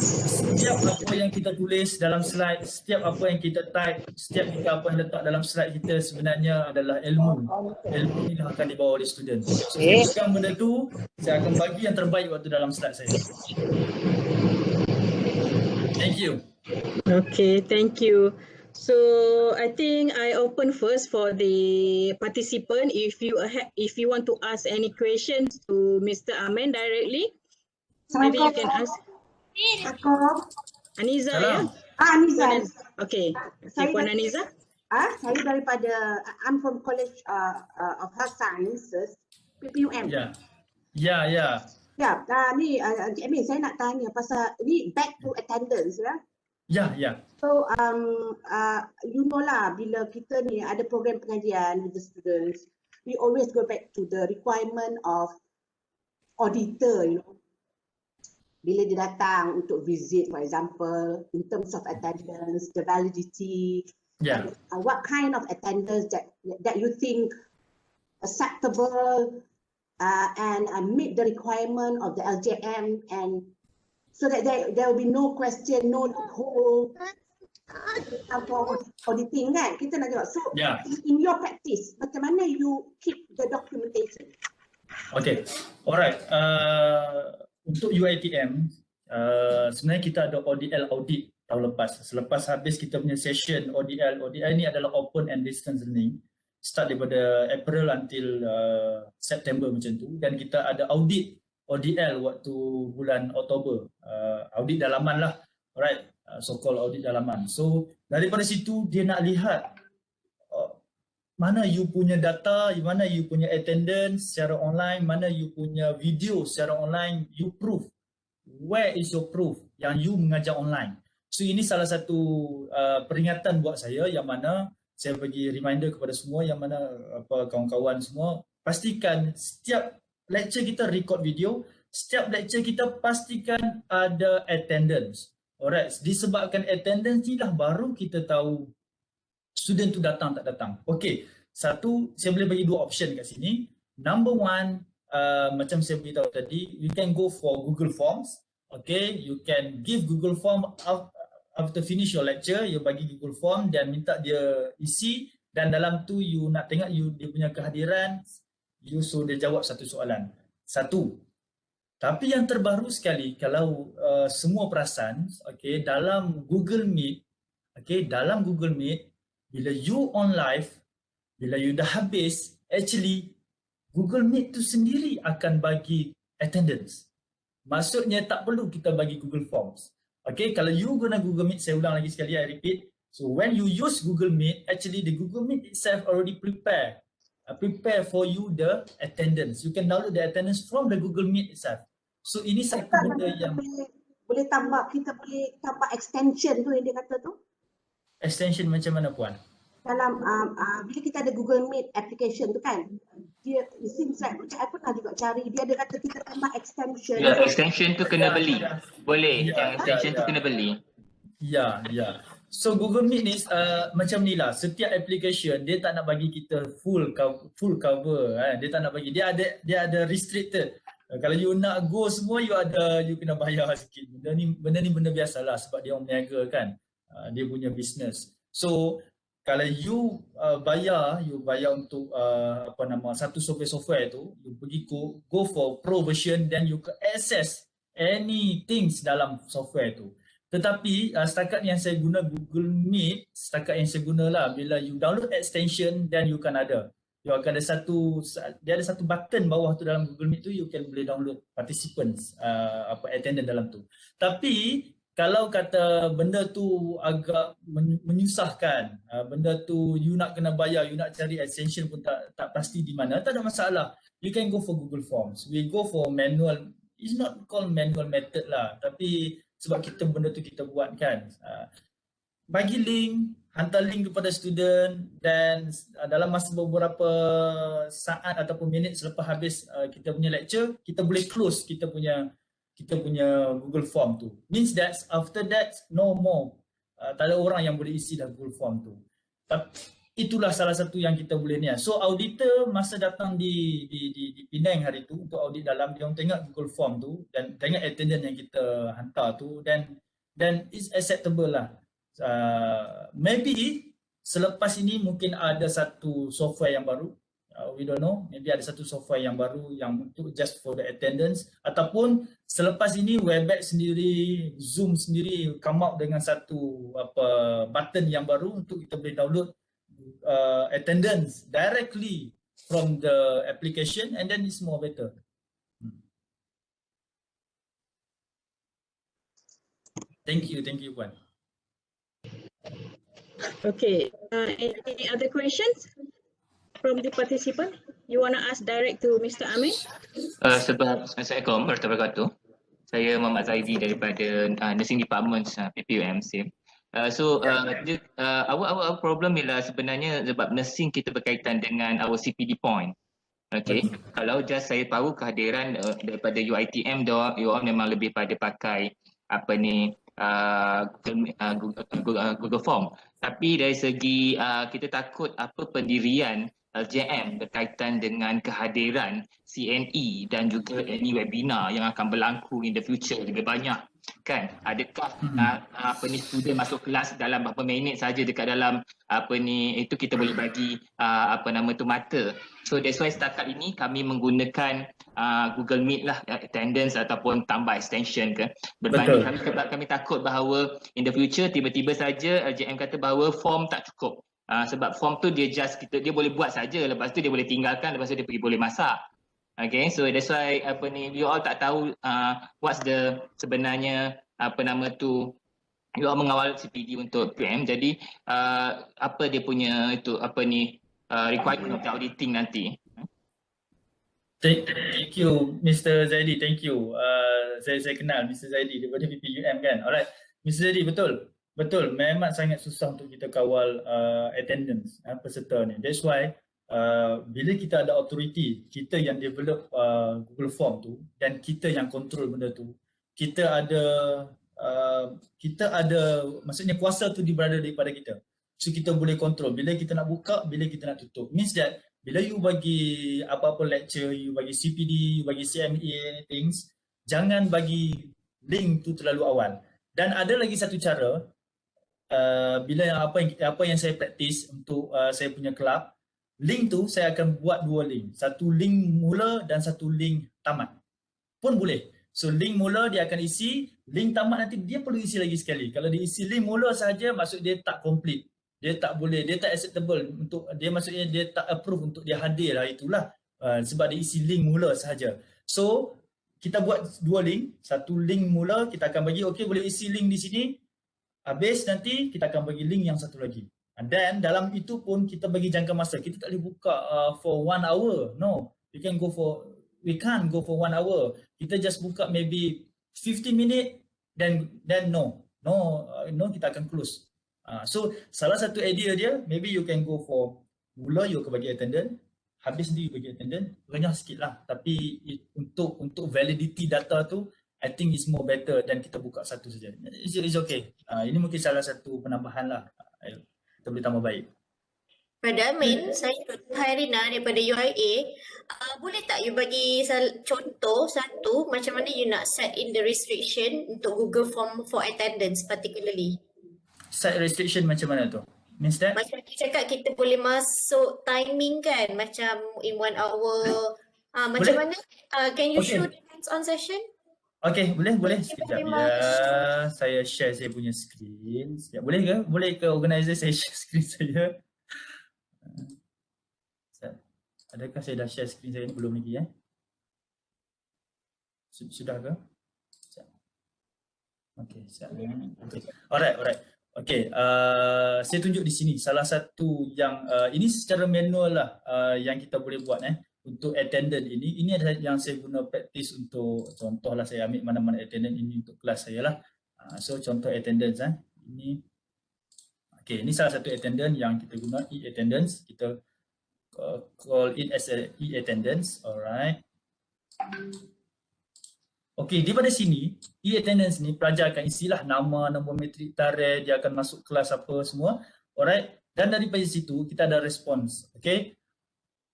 setiap apa yang kita tulis dalam slide, setiap apa yang kita type, setiap kita apa yang letak dalam slide kita sebenarnya adalah ilmu. Ilmu ni akan dibawa oleh student. So saya pegang benda tu, saya akan bagi yang terbaik waktu dalam slide saya. Thank you. Okay, thank you. So I think I open first for the participant. If you want to ask any questions to Mr. Amin directly, maybe you can ask. Aniza, ya? Aniza. Okay, Puan Aniza. Saya daripada, I'm from College of Health Sciences, PPUM. Ya. Ni, saya nak tanya pasal ni back to attendance, ya? Ya. So, you know lah, bila kita ni ada program pengajian with the students, we always go back to the requirement of auditor, you know. Bila dia datang untuk visit, for example, in terms of attendance, the validity, what kind of attendance that you think acceptable and meet the requirement of the LJM, and so that there will be no question, no loophole for auditing, kan? Kita nak jawab. So, in your practice, macam mana you keep the documentation? Okay, alright. Untuk UiTM, sebenarnya kita ada ODL audit tahun lepas. Selepas habis kita punya session ODL ni adalah open and distance learning. Start daripada April until September macam tu. Dan kita ada audit ODL waktu bulan Oktober. Audit dalaman lah. Alright, so-called audit dalaman. So daripada situ dia nak lihat mana you punya data, mana you punya attendance secara online, mana you punya video secara online, you proof. Where is your proof yang you mengajar online? So ini salah satu peringatan buat saya, yang mana saya bagi reminder kepada semua, yang mana kawan-kawan semua, pastikan setiap lecture kita record video, setiap lecture kita pastikan ada attendance. Alright, disebabkan attendance ni lah baru kita tahu student tu datang tak datang. Okay, Satu, saya boleh bagi 2 option kat sini. Number one, macam saya beritahu tadi, you can go for Google Forms. Okay, you can give Google Form after finish your lecture, you bagi Google Form dan minta dia isi, dan dalam tu you nak tengok dia punya kehadiran, you suruh dia jawab satu soalan. Satu. Tapi yang terbaru sekali, kalau semua perasan, okay, dalam Google Meet, okay, dalam Google Meet, bila you on live, bila you dah habis, actually Google Meet tu sendiri akan bagi attendance. Maksudnya tak perlu kita bagi Google Forms. Okay, kalau you guna Google Meet, saya ulang lagi sekali, I repeat. So when you use Google Meet, actually the Google Meet itself already prepare for you the attendance. You can download the attendance from the Google Meet itself. So ini satu benda yang boleh tambah, kita boleh tambah extension tu yang dia kata tu. Extension macam mana puan? Dalam bila kita ada Google Meet application tu kan, dia it seems like macam I pernah juga cari, dia ada kata kita tambah extension. Ya, extension tu kena beli. Boleh, yang extension tu kena beli. Ya. So Google Meet ni macam ni lah, setiap application dia tak nak bagi kita full cover, dia tak nak bagi, dia ada restricted. Kalau you nak go semua, you kena bayar sikit. Benda ni benda biasalah sebab dia orang meniaga kan, dia punya business. So kalau you bayar untuk satu software tu, you pergi go for pro version, then you can access anything dalam software tu. Tetapi setakat yang saya guna Google Meet, setakat yang saya guna lah, bila you download extension, then you kan ada. You akan ada dia ada satu button bawah tu dalam Google Meet tu, you can boleh download participants, attendant dalam tu. Tapi kalau kata benda tu agak menyusahkan, benda tu you nak kena bayar, you nak cari extension pun tak pasti di mana, tak ada masalah. You can go for Google Forms. We go for manual. It's not called manual method lah, tapi sebab benda tu kita buat kan. Bagi link, hantar link kepada student, dan dalam masa beberapa saat ataupun minit selepas habis kita punya lecture, kita boleh close kita punya Google Form tu. Means that after that no more, tak ada orang yang boleh isi dah Google Form tu. Itulah salah satu yang kita boleh ni. So auditor masa datang di Penang hari tu untuk audit dalam, dia orang tengok Google Form tu dan tengok attendance yang kita hantar tu, dan it's acceptable lah. Maybe selepas ini mungkin ada satu software yang baru, we don't know, maybe ada satu software yang baru yang untuk just for the attendance, ataupun selepas ini Webex sendiri, Zoom sendiri come out dengan satu button yang baru untuk kita boleh download attendance directly from the application, and then it's more better. Thank you Puan. Okay, any other questions from the participant? You want to ask direct to Mr. Amin? Sebab Assalamualaikum warahmatullahi wabarakatuh. Saya Muhammad Zaidi daripada Nursing Department PUMC. Our problem ialah sebenarnya sebab nursing kita berkaitan dengan our CPD point. Okay, kalau just saya tahu kehadiran daripada UiTM, you all memang lebih pada pakai Google Form. Tapi dari segi kita takut pendirian LJM berkaitan dengan kehadiran CNE dan juga any webinar yang akan berlaku in the future lebih banyak, kan? Adakah student masuk kelas dalam berapa minit saja dekat dalam itu kita boleh bagi mata. So that's why setakat ini kami menggunakan Google Meet lah, attendance ataupun tambah extension ke. Berbanding kami, sebab kami takut bahawa in the future tiba-tiba saja LJM kata bahawa form tak cukup. Sebab form tu dia boleh buat saja, lepas tu dia boleh tinggalkan, lepas tu dia boleh masak. Okay, so that's why you all tak tahu what's the sebenarnya you all mengawal CPD untuk PM. Jadi apa dia punya requirement untuk auditing nanti. Thank you Mr. Zaidi, thank you. Saya kenal Mr. Zaidi daripada PPUM kan. Alright, Mr. Zaidi, betul memang sangat susah untuk kita kawal attendance peserta ni. That's why bila kita ada authority, kita yang develop Google Form tu dan kita yang control benda tu, kita ada maksudnya kuasa tu berada daripada kita. So kita boleh control bila kita nak buka, bila kita nak tutup. Means that bila you bagi apa-apa lecture, you bagi CPD, you bagi CMA things, jangan bagi link tu terlalu awal. Dan ada lagi satu cara, bila apa yang saya praktis untuk saya punya kelab, link tu saya akan buat 2 link. Satu link mula dan satu link tamat. Pun boleh. So link mula dia akan isi, link tamat nanti dia perlu isi lagi sekali. Kalau dia isi link mula saja, maksud dia tak complete. Dia tak boleh, dia tak acceptable untuk dia, maksudnya dia tak approve untuk dia hadir lah, itulah. Sebab dia isi link mula sahaja. So kita buat 2 link, satu link mula kita akan bagi okey boleh isi link di sini. Habis nanti kita akan bagi link yang satu lagi. Dan dalam itu pun kita bagi jangka masa. Kita tak boleh buka for 1 hour. No. We can't go for 1 hour. Kita just buka maybe 50 minit then no kita akan close. So salah satu idea dia, maybe you can go for mula you akan bagi attendance, habis nanti you bagi attendance, renyah sikit lah. Tapi untuk validity data tu, I think it's more better dan kita buka satu saja. It's okay. Ini mungkin salah satu penambahan lah. Kita boleh tambah baik. Pada Amin, saya Dr. Hairina daripada UIA. Boleh tak you bagi contoh satu macam mana you nak set in the restriction untuk Google Form for attendance particularly? Set restriction macam mana tu? Means that? Macam kita cakap kita boleh masuk timing kan, macam in 1 hour. Macam mana? Can you show the hands-on session? Okay, boleh. Sekejap ya. Saya share saya punya screen. Sekejap. Boleh ke? Boleh ke organizer saya share screen saya? Adakah saya dah share screen saya ni? Belum lagi Sudah ke? Okay, alright. Okay, saya tunjuk di sini salah satu yang ini secara manual lah yang kita boleh buat untuk attendance ini. Ini adalah yang saya guna praktis untuk contoh lah, saya ambil mana-mana attendance ini untuk kelas saya lah. So contoh attendance ini. Okay, ini salah satu attendance yang kita guna, e-attendance. Kita call it as a e-attendance, alright. Okey, daripada sini, e-attendance ni pelajar akan isilah nama, nombor matrik, tarikh, dia akan masuk kelas apa semua. Alright, dan daripada situ kita ada response. Okey.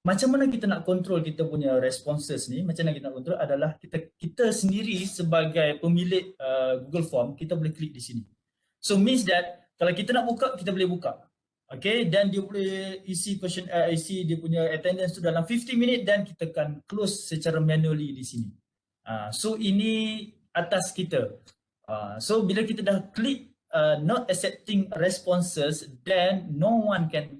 Macam mana kita nak control kita punya responses ni? Macam mana kita nak control adalah kita sendiri sebagai pemilik Google Form, kita boleh klik di sini. So means that kalau kita nak buka, kita boleh buka. Okey, dan dia boleh isi dia punya attendance tu dalam 50 minit dan kita akan close secara manually di sini. So ini atas kita. So bila kita dah klik not accepting responses, then no one can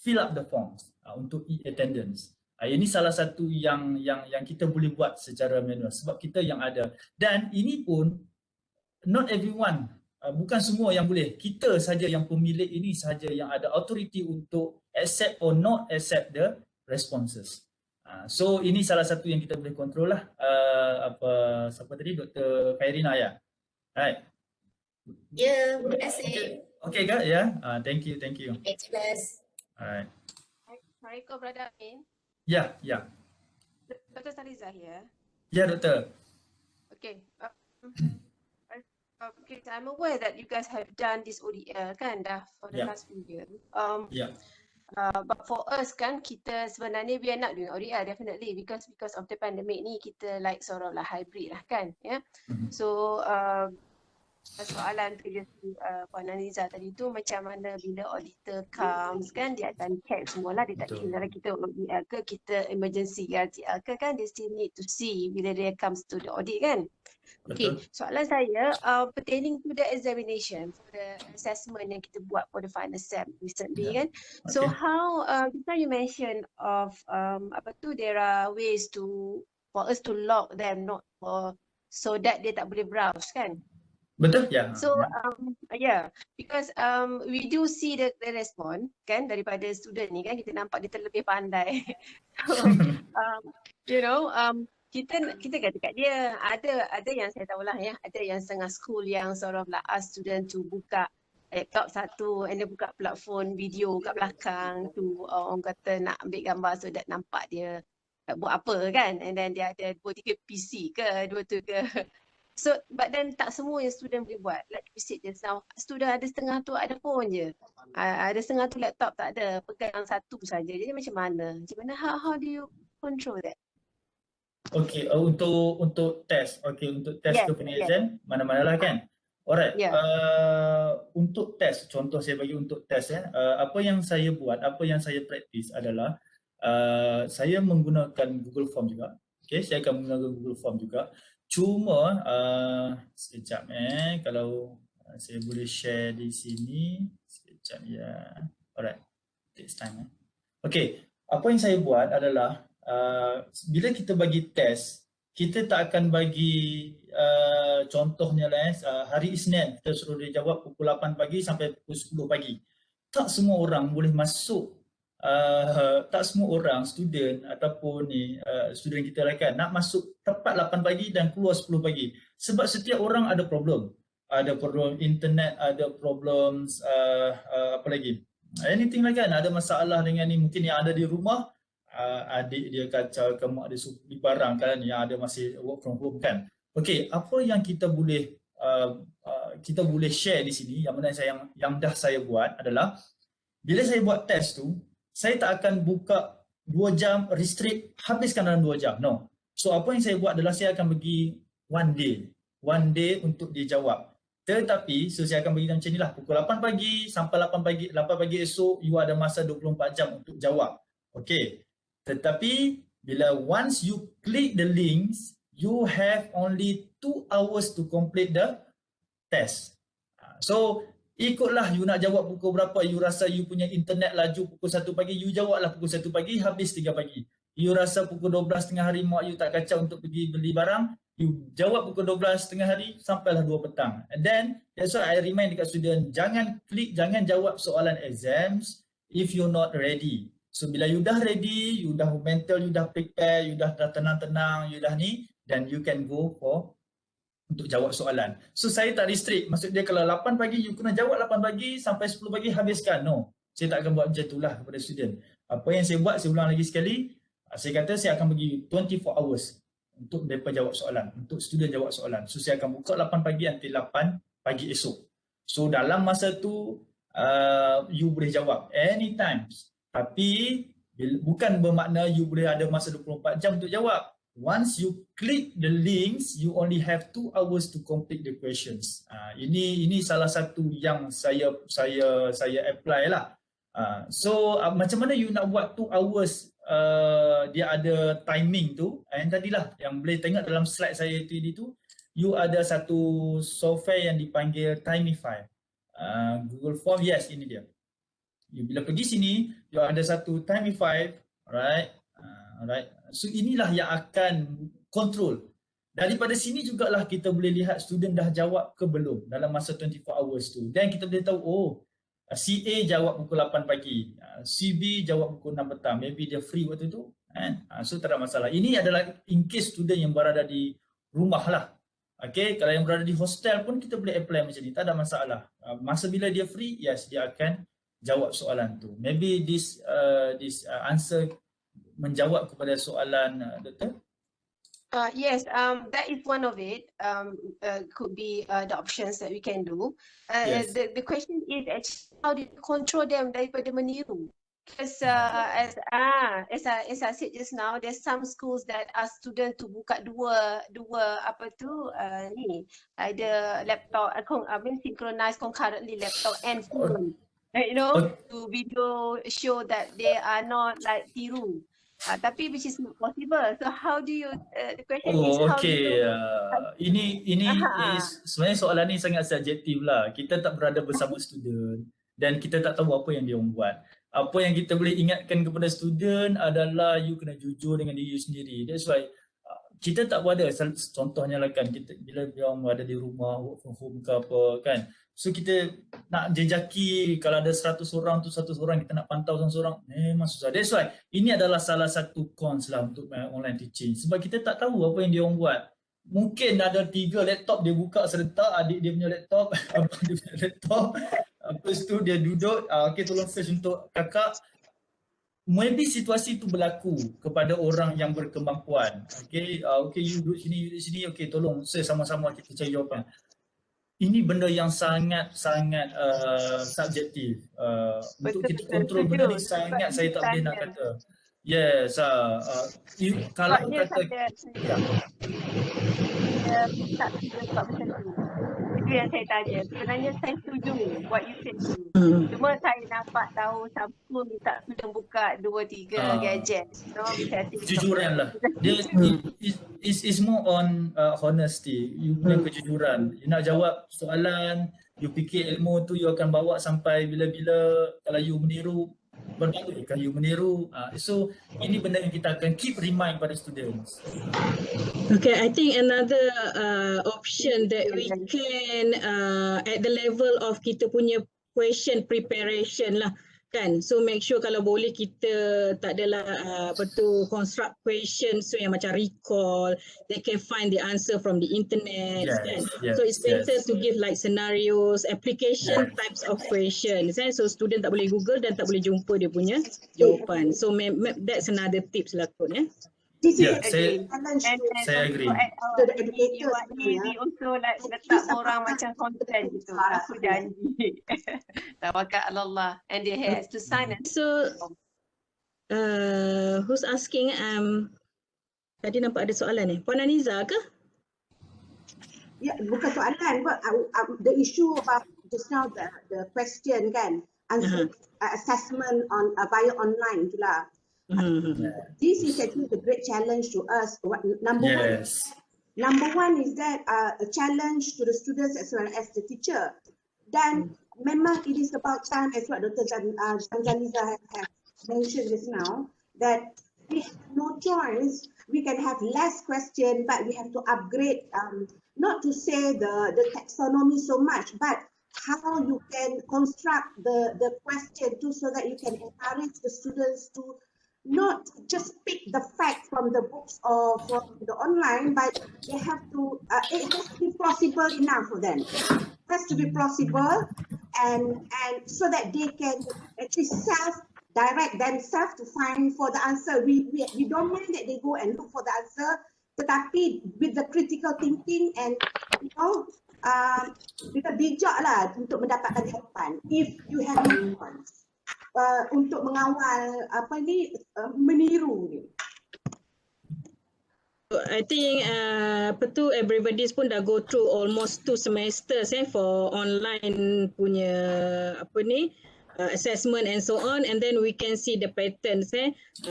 fill up the forms untuk e-attendance. Ini salah satu yang kita boleh buat secara manual sebab kita yang ada. Dan ini pun not everyone, bukan semua yang boleh. Kita saja yang pemilik ini saja yang ada authority untuk accept or not accept the responses. So ini salah satu yang kita boleh kontrol lah. Siapa tadi? Dr. Hairina ya? Right. Ya, terima kasih. Okay kak ya? Thank you. Next class. Alright. Assalamualaikum Brother Amin. Ya. Dr. Salizah ya? Ya doktor. Okay. Okay, I'm aware that you guys have done this ODL kan dah for the last few years. But for us kan, kita sebenarnya we are not doing ODL definitely because of the pandemic ni kita like sort of hybrid lah kan, So soalan previously Puan Aniza tadi tu macam mana bila auditor comes kan, dia akan check semualah, dia tak kira kita ODL ke kita emergency RTL ke kan, dia still need to see bila dia comes to the audit kan. Okay, soalan saya pertaining to the examination for the assessment yang kita buat for the final SEM recently kan. So how you mentioned of there are ways for us to lock them, not so that dia tak boleh browse kan. Betul ya. So because we do see the response kan daripada student ni kan, kita nampak dia terlebih pandai. So kita kata kat dia ada yang saya tahulah ada yang setengah school yang sort of ask student to buka laptop satu and then buka platform video kat belakang tu, orang kata nak ambil gambar so that nampak dia buat apa kan, and then dia ada 2-3 PC ke 2 tu ke. So, but then tak semua yang student boleh buat. Like we said just now, student ada setengah tu ada phone je. Ada setengah tu laptop tak ada, pegang satu saja. Jadi macam mana? How do you control that? Okay, untuk test. Okay, untuk test ke exam, mana-mana lah kan. Alright, untuk test, contoh saya bagi untuk test apa yang saya buat, apa yang saya praktis adalah saya menggunakan Google Form juga. Okay, saya akan menggunakan Google Form juga. Cuma sekejap kalau saya boleh share di sini sekejap ya. Alright, takes time. Okay, apa yang saya buat adalah bila kita bagi test, kita tak akan bagi contohnya hari Isnin kita suruh dia jawab pukul 8 pagi sampai pukul 10 pagi. Tak semua orang boleh masuk, tak semua orang student ataupun student kita lah kan nak masuk tepat 8 pagi dan keluar 10 pagi. Sebab setiap orang ada problem. Ada problem internet, ada problem apa lagi? Anything lah kan, ada masalah dengan ni, mungkin yang ada di rumah adik dia kacau ke mak dia di barang kan, yang ada masih work from home kan. Okey, apa yang kita boleh share di sini yang mana yang dah saya buat adalah bila saya buat test tu, saya tak akan buka 2 jam restrict habiskan dalam 2 jam. No. So apa yang saya buat adalah saya akan bagi one day untuk dia jawab. Tetapi saya akan bagi macam inilah, pukul 8 pagi sampai 8 pagi esok you ada masa 24 jam untuk jawab. Okey. Tetapi bila once you click the links, you have only 2 hours to complete the test. So ikutlah you nak jawab pukul berapa, you rasa you punya internet laju pukul 1 pagi, you jawablah pukul 1 pagi, habis 3 pagi. You rasa pukul 12 tengah hari mak you tak kacau untuk pergi beli barang, you jawab pukul 12 tengah hari sampailah 2 petang. And then that's why I remind dekat student, jangan jawab soalan exams if you're not ready. So bila you dah ready, you dah mental, you dah prepare, you dah tenang-tenang, you dah ni, then you can go for untuk jawab soalan. So saya tak restrict, maksud dia kalau 8 pagi you kena jawab 8 pagi sampai 10 pagi habiskan. No, saya tak akan buat macam itulah kepada student. Apa yang saya buat, saya ulang lagi sekali, saya kata saya akan bagi 24 hours untuk mereka jawab soalan, untuk student jawab soalan. So saya akan buka 8 pagi until 8 pagi esok. So dalam masa tu you boleh jawab anytime. Tapi bukan bermakna you boleh ada masa 24 jam untuk jawab. Once you click the links, you only have 2 hours to complete the questions. Ini salah satu yang saya apply lah. So macam mana you nak buat 2 hours dia ada timing tu. And tadilah yang boleh tengok dalam slide saya tu, you ada satu software yang dipanggil Timify. Google Form, yes, ini dia. You bila pergi sini, you ada satu Timify, alright. So inilah yang akan control. Daripada sini jugalah kita boleh lihat student dah jawab ke belum dalam masa 24 hours tu. Dan kita boleh tahu, CA jawab pukul 8 pagi, CB jawab pukul 6 petang, maybe dia free waktu tu. So tak ada masalah. Ini adalah in case student yang berada di rumah lah. Okay, kalau yang berada di hostel pun kita boleh apply macam ni, tak ada masalah. Masa bila dia free, yes, dia akan jawab soalan tu. Maybe this answer menjawab kepada soalan Doktor? Yes, that is one of it. Could be the options that we can do. Yes. The question is actually how do you control them daripada meniru? Because as I said just now, there's some schools that ask students to buka dua apa tu ni, either laptop, synchronize concurrently laptop and phone. You know, to video show that they are not like tiru. Tapi which is not possible. So how do you? The question is how do you? Ini sebenarnya soalan ni sangat subjektif lah. Kita tak berada bersama student dan kita tak tahu apa yang dia orang buat. Apa yang kita boleh ingatkan kepada student adalah you kena jujur dengan diri you sendiri. That's why kita tak berada, contohnya lah kan, kita bila dia orang berada di rumah work from home ke apa kan. So kita nak jejaki kalau ada 100 orang tu 100 orang kita nak pantau seorang memang susah. That's why ini adalah salah satu cons lah untuk online teaching. Sebab kita tak tahu apa yang dia orang buat. Mungkin ada 3 laptop dia buka serentak, adik dia punya laptop, abang dia punya laptop. Lepas tu dia duduk, okay tolong search untuk kakak. maybe situasi itu berlaku kepada orang yang berkemampuan. Okay, you duduk sini, okay, tolong sama-sama kita cari jawapan. Ini benda yang sangat-sangat subjektif. Untuk kita kontrol benda ni sangat saya tak boleh nak kata. Yes, kalau kata tak sebab macam tu. Itu yang saya tanya. Sebenarnya saya setuju what you said tu. Cuma saya nampak tahu siapa minta student buka 2-3 gadget. So, kejujuran lah. Dia is more on honesty. You punya kejujuran. You nak jawab soalan, you fikir ilmu tu you akan bawa sampai bila-bila. Kalau you meniru, berbaloi you meniru. So ini benda yang kita akan keep remind pada students. Okay, I think another option that we can at the level of kita punya question preparation lah kan. So make sure kalau boleh kita tak adalah construct questions so yang macam recall, they can find the answer from the internet kan. So it's better to give like scenarios, application types of questions kan. So student tak boleh Google dan tak boleh jumpa dia punya jawapan. So that's another tips lah kot ya. Saya agree. We also like letak orang macam content gitu. Aku janji. Tawakkal Allah, and they has to sign it. So, who's asking? Tadi nampak ada soalan ni. Puan Aniza ke? Ya, bukan soalan. The issue about just now the question kan, answer assessment on via online tu lah. This is actually the great challenge to us. Number one is that a challenge to the students as well as the teacher. Dan memang it is about time, as what Dr. Zanzaliza have mentioned just now, that we have no choice. We can have less question, but we have to upgrade. Not to say the taxonomy so much, but how you can construct the question too, so that you can encourage the students to not just pick the fact from the books or from the online, but they have to, it has to be plausible enough for them. It has to be plausible and so that they can actually self-direct themselves to find for the answer. We don't mind that they go and look for the answer, tetapi with the critical thinking and, you know, kita bijak lah untuk mendapatkan jawapan. If you have no points. Untuk mengawal meniru ni. I think everybody pun dah go through almost 2 semesters for online punya assessment and so on, and then we can see the patterns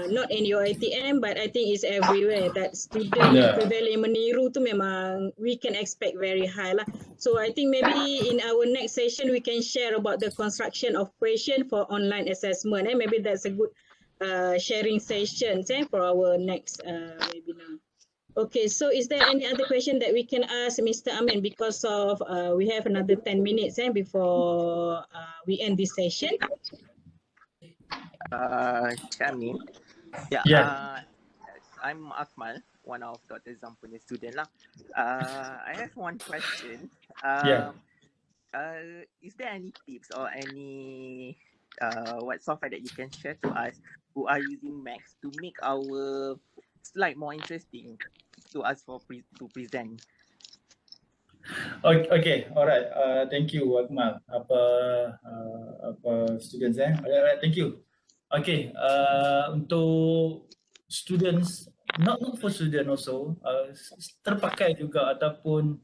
not in your ITM but I think it's everywhere that student prevailing meniru tu memang we can expect very high lah. So I think maybe in our next session we can share about the construction of question for online assessment. Maybe that's a good sharing session for our next webinar. Okay, so is there any other question that we can ask Mr. Amin, because of we have another 10 minutes before we end this session? Amin. I'm Akmal, one of Dr. Zampunya student lah. I have one question. Is there any tips or any what software that you can share to us who are using Max to make our slide more interesting to us to present? Okay, alright. Thank you, Akmal. Students Alright, thank you. Okay, untuk students, not for student also, terpakai juga ataupun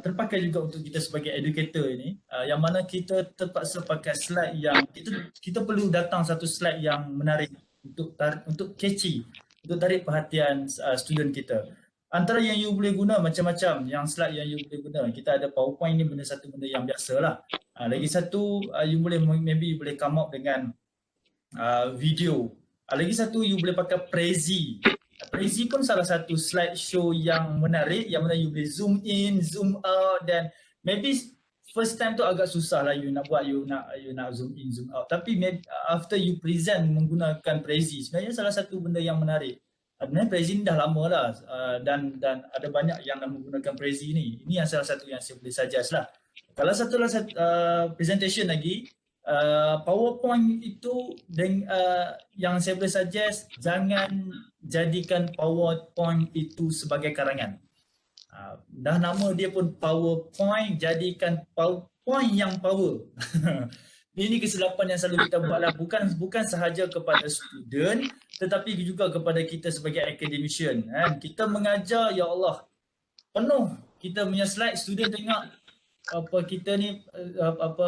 terpakai juga untuk kita sebagai educator ini, yang mana kita terpaksa pakai slide yang kita perlu datang satu slide yang menarik untuk catchy, untuk tarik perhatian student kita. Antara yang you boleh guna macam-macam, yang slide yang you boleh guna. Kita ada PowerPoint ni satu benda yang biasa lah. Lagi satu, you boleh maybe you boleh come up dengan video. Lagi satu, you boleh pakai Prezi. Prezi pun salah satu slide show yang menarik, yang mana you boleh zoom in, zoom out, dan maybe first time tu agak susah lah you nak buat, you nak zoom in, zoom out. Tapi after you present menggunakan Prezi, sebenarnya salah satu benda yang menarik. Sebenarnya Prezi ni dah lama lah, dan ada banyak yang dah menggunakan Prezi ni. Ini yang salah satu yang saya boleh suggest lah. Kalau satu presentation lagi, PowerPoint itu yang saya boleh suggest, jangan jadikan PowerPoint itu sebagai karangan. Dah nama dia pun PowerPoint, jadikan PowerPoint yang power. Ini kesilapan yang selalu kita buat lah, bukan sahaja kepada student tetapi juga kepada kita sebagai academician. Kita mengajar, ya Allah, penuh kita punya slide, student tengok kita ni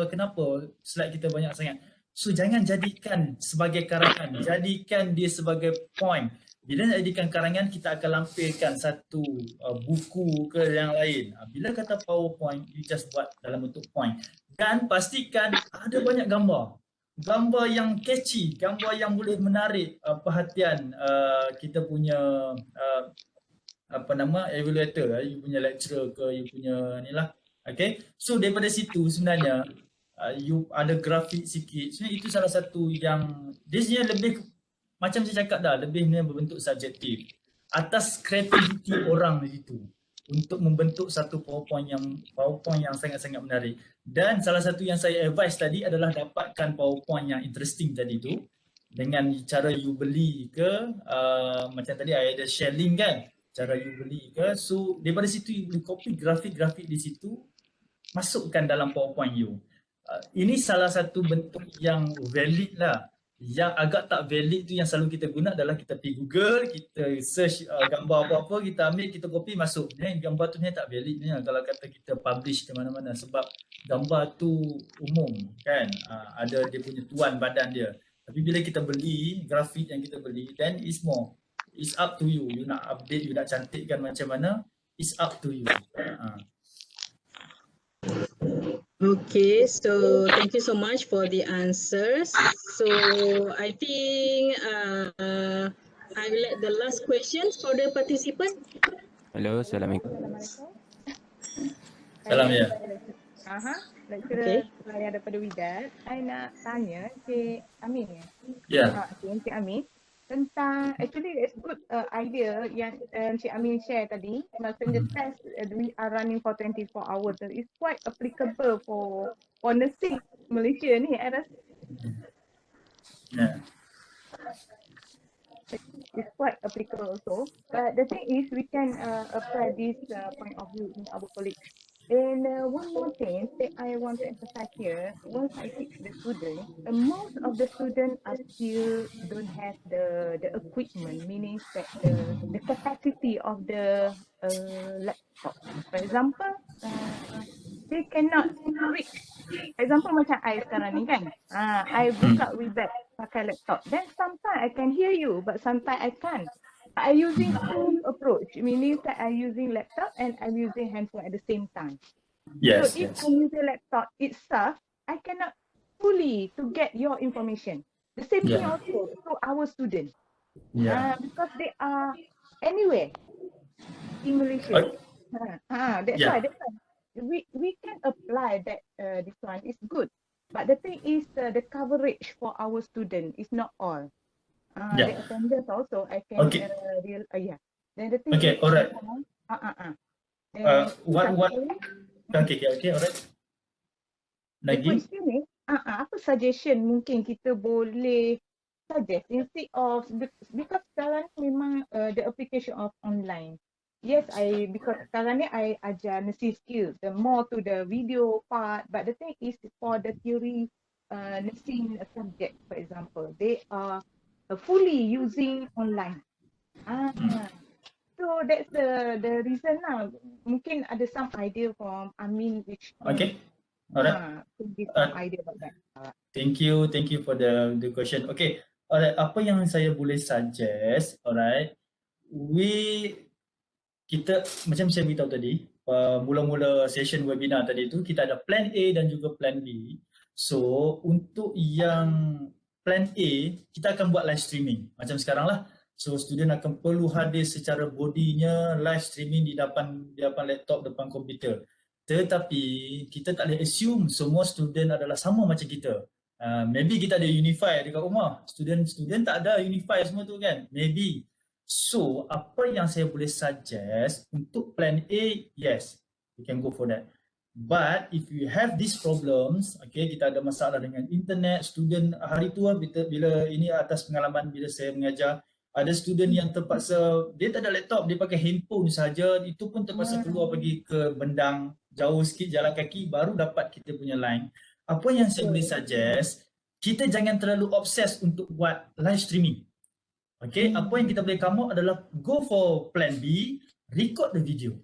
kenapa slide kita banyak sangat. So jangan jadikan sebagai karangan, jadikan dia sebagai point. Bila nak jadikan karangan, kita akan lampirkan satu buku ke yang lain. Bila kata PowerPoint, you just buat dalam bentuk point. Dan pastikan ada banyak gambar. Gambar yang catchy, gambar yang boleh menarik perhatian kita punya evaluator, you punya lecturer ke, you punya ni lah. Okay, so daripada situ sebenarnya you ada grafik sikit. Sebenarnya itu salah satu yang dia sebenarnya lebih, macam saya cakap dah, lebih berbentuk subjektif atas kreativiti orang di situ untuk membentuk satu PowerPoint yang sangat-sangat menarik. Dan salah satu yang saya advise tadi adalah dapatkan PowerPoint yang interesting tadi tu dengan cara you beli ke, macam tadi ada share link kan, cara you beli ke. So daripada situ you copy grafik-grafik di situ, masukkan dalam PowerPoint you. Ini salah satu bentuk yang valid lah. Yang agak tak valid tu yang selalu kita guna adalah kita pergi Google, kita search gambar apa-apa, kita ambil, kita copy, masuk. Gambar tu ni tak valid ni kalau kata kita publish ke mana-mana, sebab gambar tu umum kan, ada dia punya tuan badan dia. Tapi bila kita beli, grafik yang kita beli, then it's up to you. You nak update, you nak cantikkan macam mana, it's up to you. Okay, so thank you so much for the answers. So I think I will let the last questions for the participant. Hello, Assalamualaikum. Salam ya. Lecturer saya daripada Widat. Saya nak tanya Cik Amin ya. Ya. Cik Amin tentang, actually it's good idea yang Cik Amin share tadi. Maksudnya test we are running for 24 hours. It's quite applicable for nursing Malaysia ni, I rasa. Yeah. It's quite applicable also. But the thing is, we can apply this point of view in our colleagues. And one more thing that I want to emphasize here, once I teach the students, most of the students are still don't have the equipment, meaning that the capacity of the laptop. For example, they cannot reach. Example macam I sekarang ni kan, I buka Webex pakai laptop. Then sometimes I can hear you, but sometimes I can't. I'm using two approach, meaning that I'm using laptop and I'm using handphone at the same time. Yes. So if I'm using laptop itself, I cannot fully to get your information. The same thing also to our students. Because they are anywhere in Malaysia. That's why we can apply that this one is good. But the thing is the coverage for our student is not all. The attendance also I can Then the thing is, alright. Okay, alright. Lagi? The question ni, apa suggestion mungkin kita boleh suggest instead of, because sekarang memang the application of online. Yes, because sekarang ni I ajar nursing skills, the more to the video part, but the thing is for the theory nursing subject, for example, they are fully using online. So that's the reason lah. Mungkin ada some idea from Amin which okay. Alright. Give some idea about that. Thank you for the question. Okay. Alright, apa yang saya boleh suggest, alright. Kita macam saya beritahu tadi, mula-mula session webinar tadi tu kita ada plan A dan juga plan B. So untuk yang plan A, kita akan buat live streaming macam sekarang lah. So student akan perlu hadir secara bodinya live streaming di depan laptop, depan komputer. Tetapi kita tak boleh assume semua student adalah sama macam kita. Maybe kita ada unify dekat rumah. Student tak ada unify semua tu kan. Maybe. So apa yang saya boleh suggest untuk plan A, yes, you can go for that. But if you have these problems, okay, kita ada masalah dengan internet, student hari tu bila ini atas pengalaman bila saya mengajar, ada student yang terpaksa, dia tak ada laptop, dia pakai handphone saja, itu pun terpaksa keluar pergi ke Bendang, jauh sikit jalan kaki baru dapat kita punya line. Apa yang saya boleh suggest, kita jangan terlalu obses untuk buat live streaming. Okay, apa yang kita boleh come out adalah go for plan B, record the video.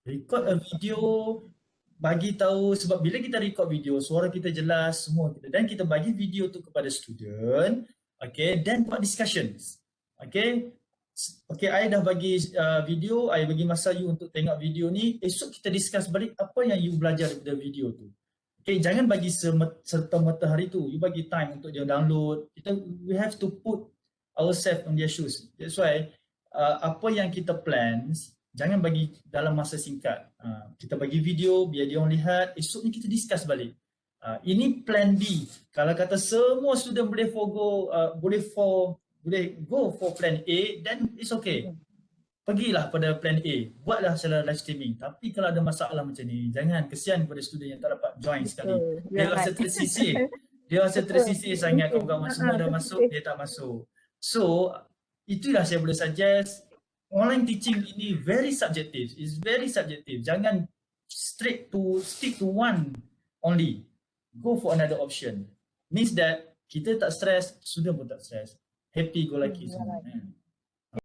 Record a video, bagi tahu, sebab bila kita record video, suara kita jelas semua kita, dan kita bagi video tu kepada student, okay, dan buat discussions. Okay, I dah bagi video, I bagi masa you untuk tengok video ni, esok kita discuss balik apa yang you belajar daripada video tu. Okay, jangan bagi serta-merta hari tu, you bagi time untuk dia download. We have to put ourselves on their shoes. That's why apa yang kita plans, jangan bagi dalam masa singkat. Kita bagi video, biar dia orang lihat, esoknya kita discuss balik. Ini plan B. Kalau kata semua student boleh go for plan A, then it's okay. Pergilah pada plan A, buatlah secara live streaming. Tapi kalau ada masalah macam ni, jangan, kesian kepada student yang tak dapat join sekali. Dia rasa tersisih. Dia rasa tersisih sangat, kawan-kawan semua dah masuk, dia tak masuk. So, itulah saya boleh suggest. Online teaching ini very subjective. It's very subjective. Jangan stick to one only. Go for another option. Means that kita tak stress, student pun tak stress. Happy go lucky semua.